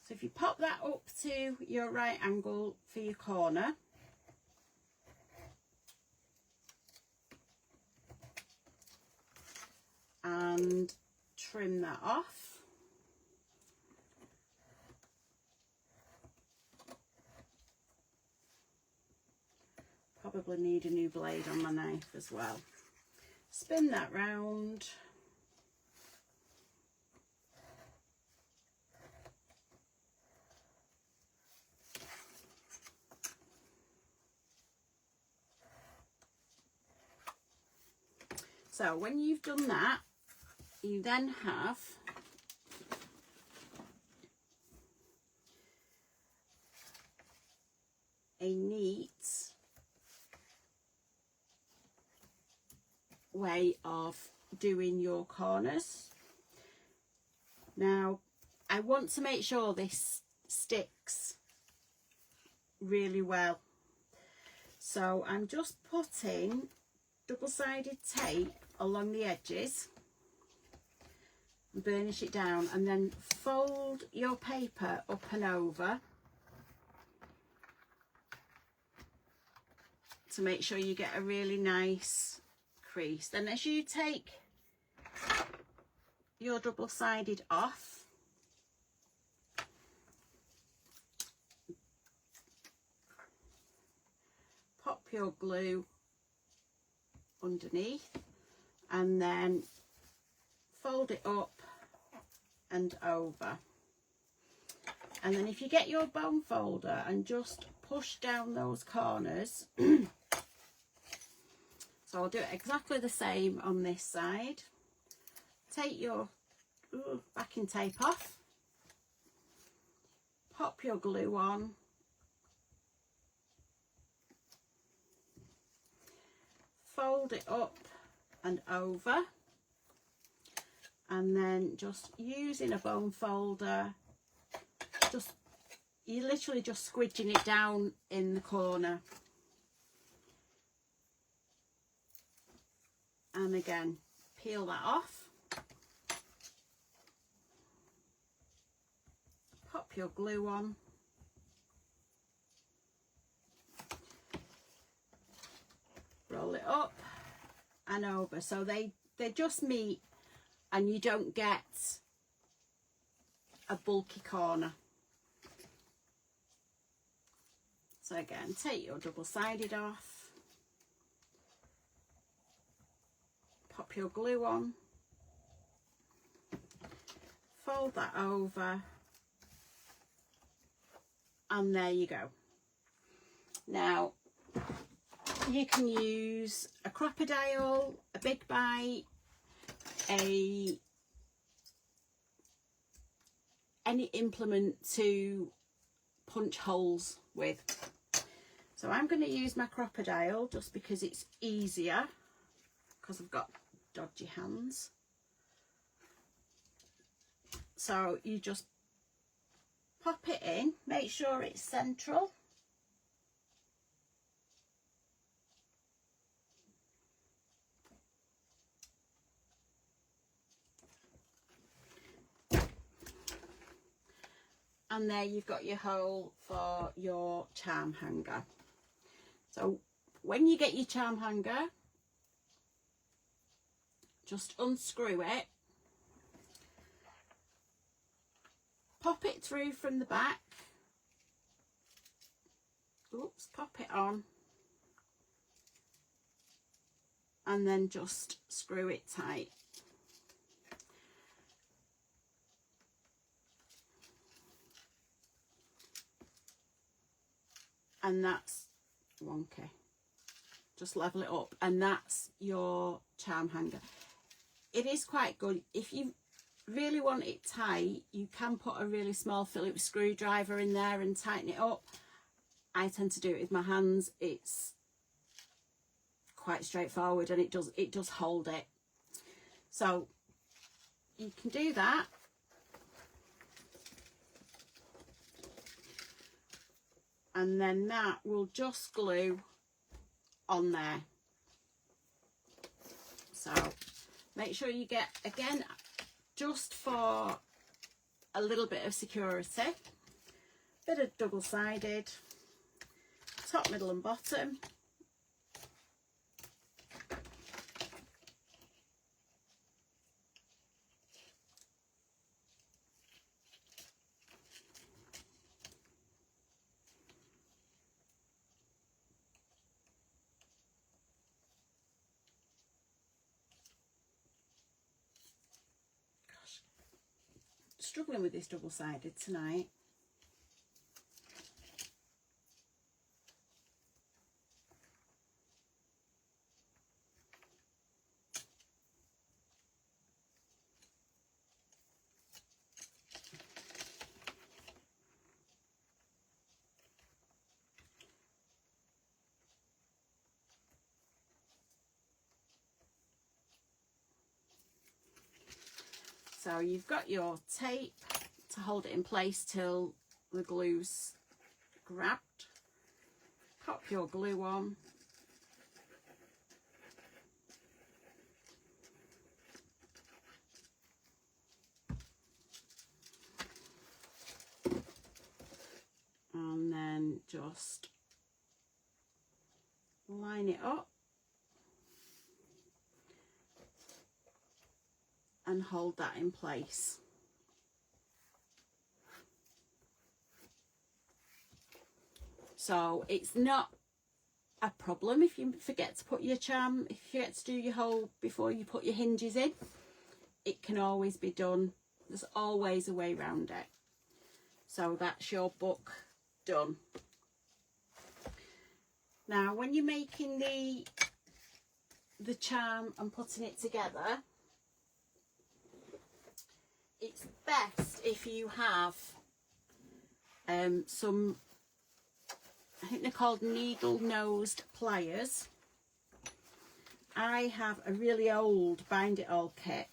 So if you pop that up to your right angle for your corner, and trim that off. Probably need a new blade on my knife as well. Spin that round. So when you've done that, you then have a neat way of doing your corners. Now, I want to make sure this sticks really well. So I'm just putting double-sided tape along the edges, burnish it down, and then fold your paper up and over to make sure you get a really nice crease. Then as you take your double-sided off, pop your glue underneath, and then fold it up and over. And then if you get your bone folder and just push down those corners, so I'll do it exactly the same on this side. Take your backing tape off, pop your glue on, fold it up and over, and then just using a bone folder, you're literally just squidging it down in the corner. And again, peel that off, pop your glue on, roll it up and over, so they just meet and you don't get a bulky corner. So again, take your double-sided off, pop your glue on, fold that over, and there you go. Now you can use a crocodile, a big bite, any implement to punch holes with. So I'm going to use my crocodile just because it's easier, because I've got dodgy hands. So you just pop it in, make sure it's central. And there you've got your hole for your charm hanger. So when you get your charm hanger, just unscrew it, pop it through from the back, oops, pop it on, and then just screw it tight. And that's wonky. Just level it up, and that's your charm hanger. It is quite good. If you really want it tight, you can put a really small Phillips screwdriver in there and tighten it up. I tend to do it with my hands. It's quite straightforward, and it does hold it. So you can do that. And then that will just glue on there. So make sure you get, again, just for a little bit of security, bit of double-sided, top, middle and bottom. Struggling with this double-sided tonight. So you've got your tape to hold it in place till the glue's grabbed. Pop your glue on. And then just line it up and hold that in place. So it's not a problem if you forget to put your charm, if you forget to do your hole before you put your hinges in. It can always be done. There's always a way around it. So that's your book done. Now when you're making the charm and putting it together, it's best if you have some, I think they're called needle-nosed pliers. I have a really old Bind It All kit.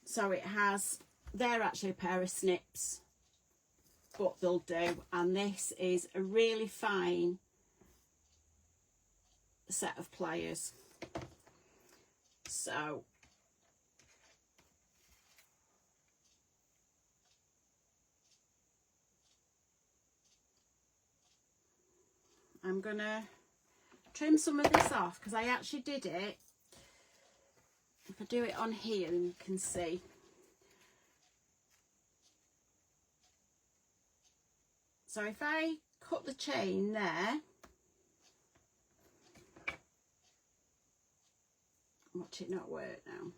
So it has, they're actually a pair of snips, but they'll do. And this is a really fine set of pliers. So I'm gonna trim some of this off because I actually did it. If I do it on here, then you can see. So if I cut the chain there, watch it not work now.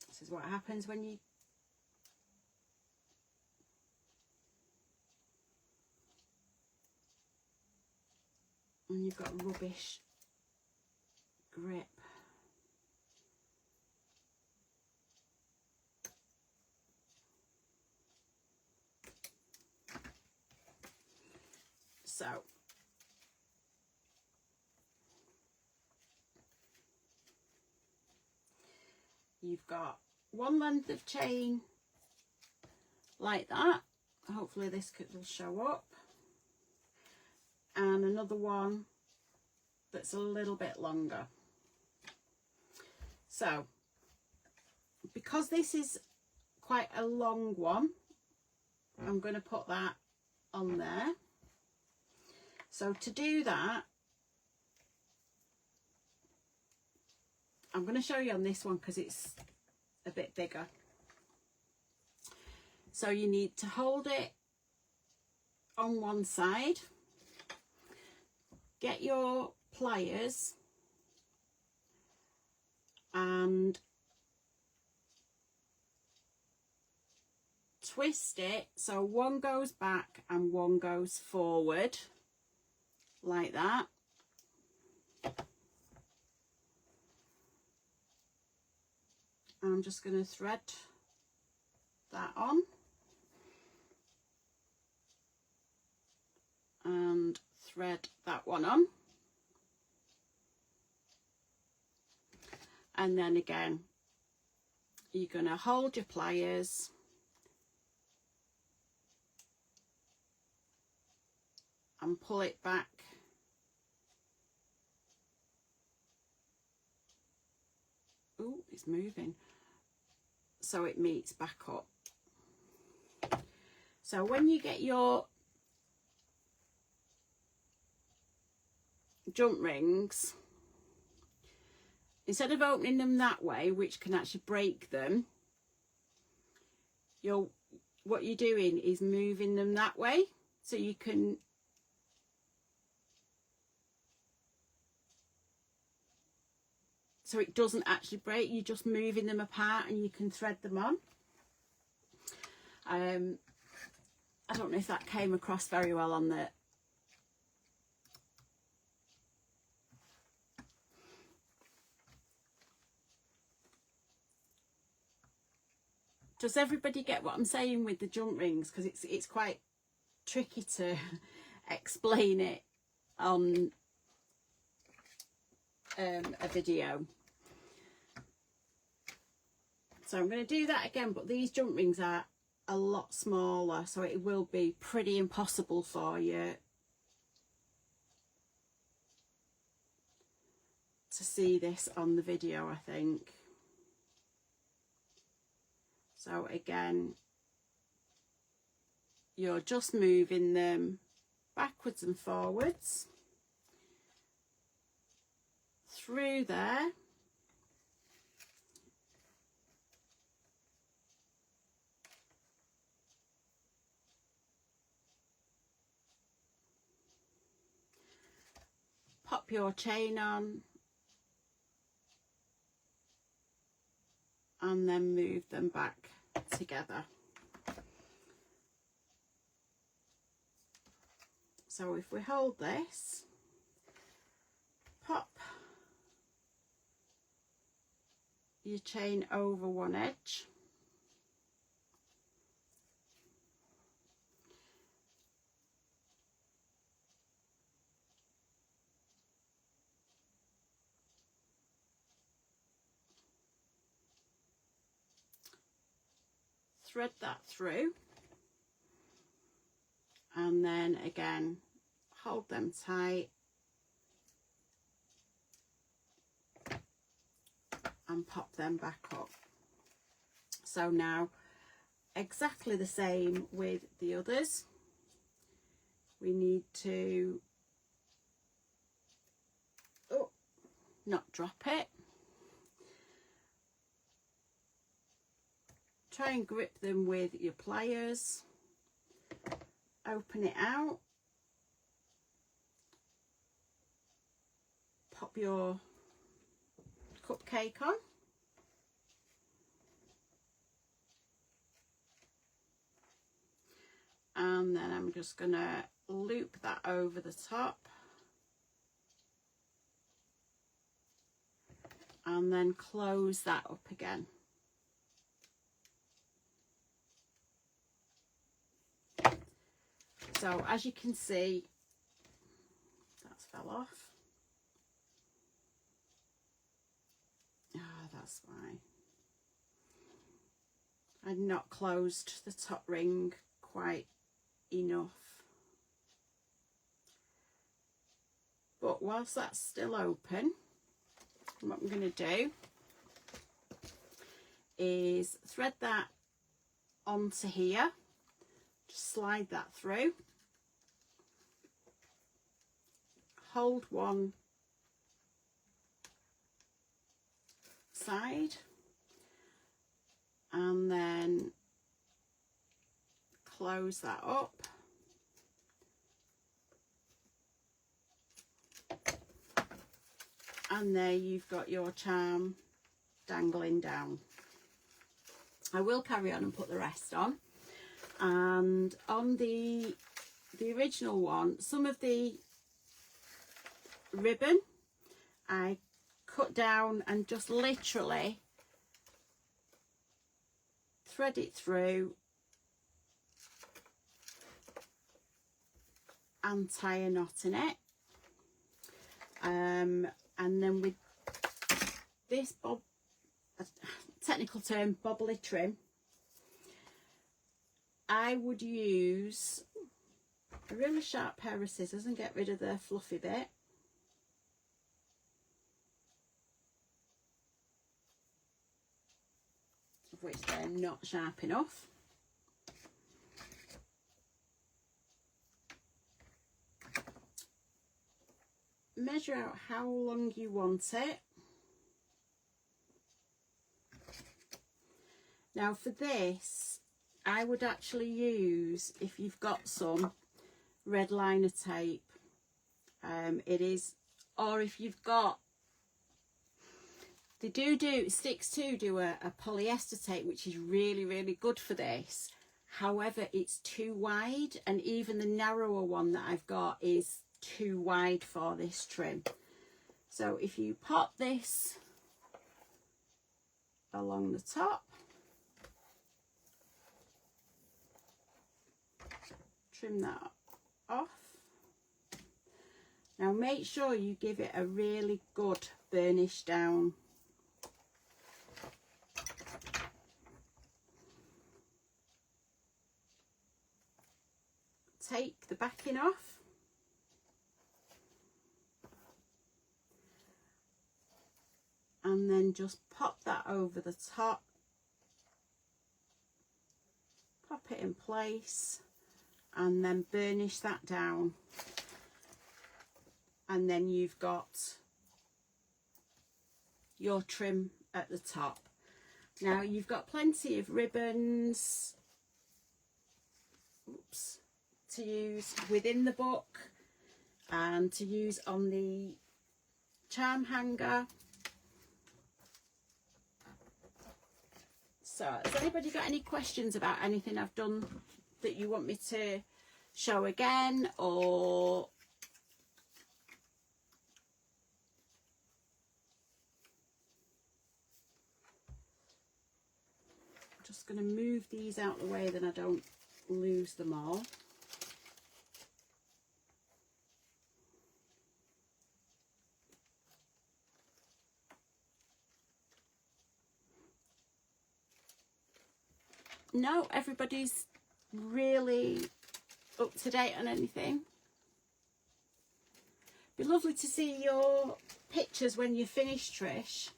This is what happens when you've got rubbish grip. So you've got one length of chain like that. Hopefully this will show up. And another one that's a little bit longer. So because this is quite a long one, I'm going to put that on there. So to do that, I'm going to show you on this one because it's a bit bigger. So you need to hold it on one side, get your pliers and twist it so one goes back and one goes forward like that. I'm just going to thread that on and thread that one on, and then again you're going to hold your pliers and pull it back oh, it's moving, so it meets back up. So when you get your jump rings, instead of opening them that way, which can actually break them, what you're doing is moving them that way, so you can so it doesn't actually break. You're just moving them apart and you can thread them on. I don't know if that came across very well on the does everybody get what I'm saying with the jump rings? Because it's quite tricky to explain it on a video. So I'm going to do that again, but these jump rings are a lot smaller, so it will be pretty impossible for you to see this on the video, I think. So again, you're just moving them backwards and forwards through there. Pop your chain on and then move them back together. So if we hold this, pop your chain over one edge, thread that through, and then again hold them tight and pop them back up. So now exactly the same with the others. We need to not drop it. Try and grip them with your pliers. Open it out. Pop your cupcake on. And then I'm just going to loop that over the top. And then close that up again. So as you can see, that's fell off. That's why. I'd not closed the top ring quite enough. But whilst that's still open, what I'm going to do is thread that onto here. Just slide that through. Hold one side and then close that up. And there you've got your charm dangling down. I will carry on and put the rest on. And on the original one, some of the ribbon I cut down and just literally thread it through and tie a knot in it. And then with this technical term, bobbly trim, I would use a really sharp pair of scissors and get rid of the fluffy bit. Of which they're not sharp enough. Measure out how long you want it. Now for this, I would actually use, if you've got some, red liner tape. Or if you've got, Sticks 2 do a polyester tape, which is really, really good for this. However, it's too wide, and even the narrower one that I've got is too wide for this trim. So if you pop this along the top, trim that off. Now make sure you give it a really good burnish down. Take the backing off. And then just pop that over the top. Pop it in place and then burnish that down. And then you've got your trim at the top. Now you've got plenty of ribbons to use within the book and to use on the charm hanger. So has anybody got any questions about anything I've done that you want me to show again, or I'm just going to move these out the way then I don't lose them all. No, everybody's really up to date on anything. Be lovely to see your pictures when you finish, Trish.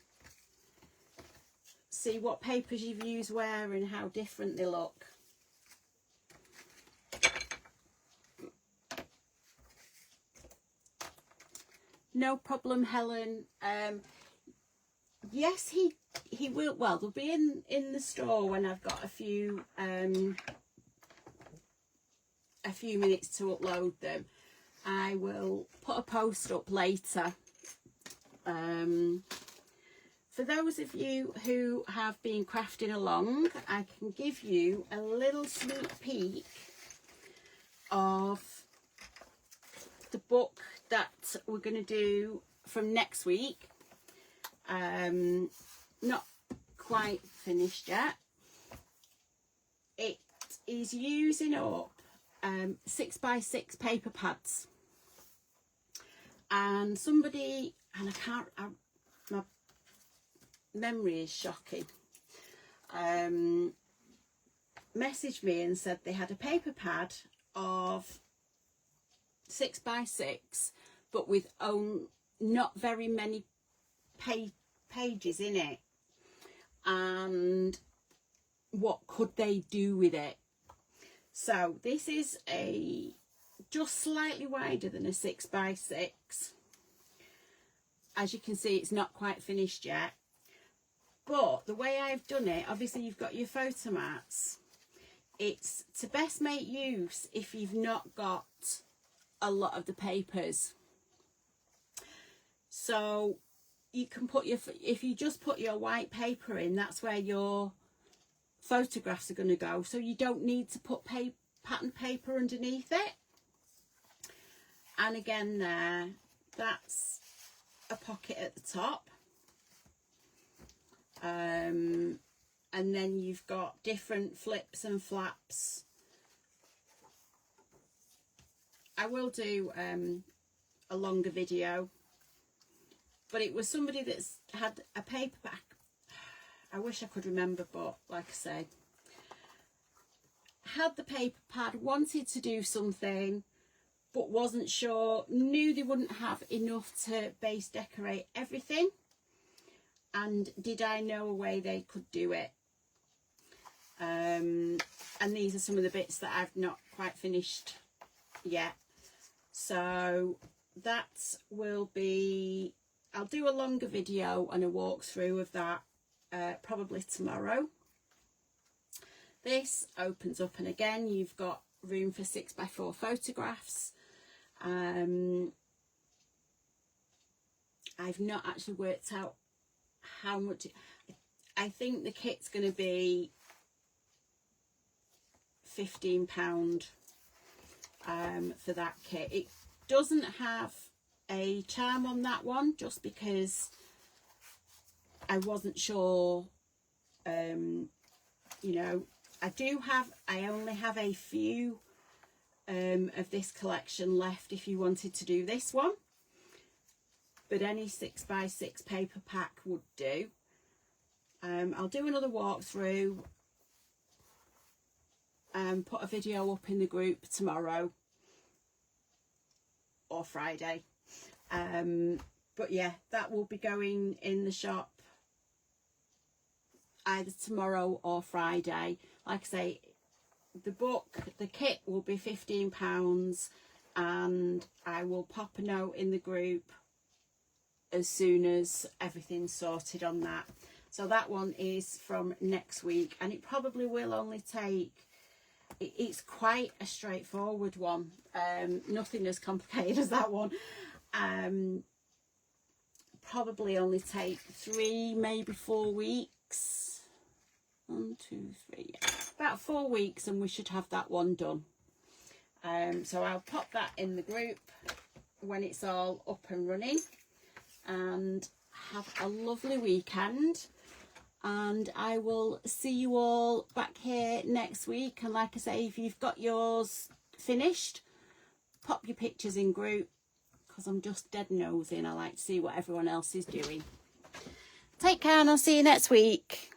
see what papers you've used where and how different they look. No problem, Helen. Yes, he will. Well, they'll be in the store when I've got a few minutes to upload them. I will put a post up later. For those of you who have been crafting along, I can give you a little sneak peek of the book that we're going to do from next week. Not quite finished yet. It is using up 6x6 paper pads, and somebody, and my memory is shocking, messaged me and said they had a paper pad of 6x6 but with not very many pages in it, and what could they do with it. So this is just slightly wider than a 6x6. As you can see, it's not quite finished yet, but the way I've done it, obviously you've got your photo mats. It's to best make use if you've not got a lot of the papers. So you can put if you just put your white paper in, that's where your photographs are going to go, so you don't need to put pattern paper underneath it. And again, there, that's a pocket at the top, and then you've got different flips and flaps. I will do a longer video, but it was somebody that's had a paperback. I wish I could remember, but like I say, had the paper pad, wanted to do something, but wasn't sure, knew they wouldn't have enough to base decorate everything, and did I know a way they could do it. And these are some of the bits that I've not quite finished yet. So that will be, I'll do a longer video and a walkthrough of that probably tomorrow. This opens up, and again you've got room for 6x4 photographs. I've not actually worked out how much. I think the kit's going to be £15 for that kit. It doesn't have a charm on that one, just because I wasn't sure. You know, I only have a few of this collection left if you wanted to do this one, but any 6x6 paper pack would do. I'll do another walkthrough and put a video up in the group tomorrow or Friday. But yeah, that will be going in the shop either tomorrow or Friday. Like I say, the kit will be £15, and I will pop a note in the group as soon as everything's sorted on that. So that one is from next week, and it probably will only take, it's quite a straightforward one, nothing as complicated as that one. Probably only take 3, maybe 4 weeks. 1, 2, 3, yeah. About 4 weeks, and we should have that one done. So I'll pop that in the group when it's all up and running, and have a lovely weekend. And I will see you all back here next week. And like I say, if you've got yours finished, pop your pictures in group, because I'm just dead nosy and I like to see what everyone else is doing. Take care, and I'll see you next week.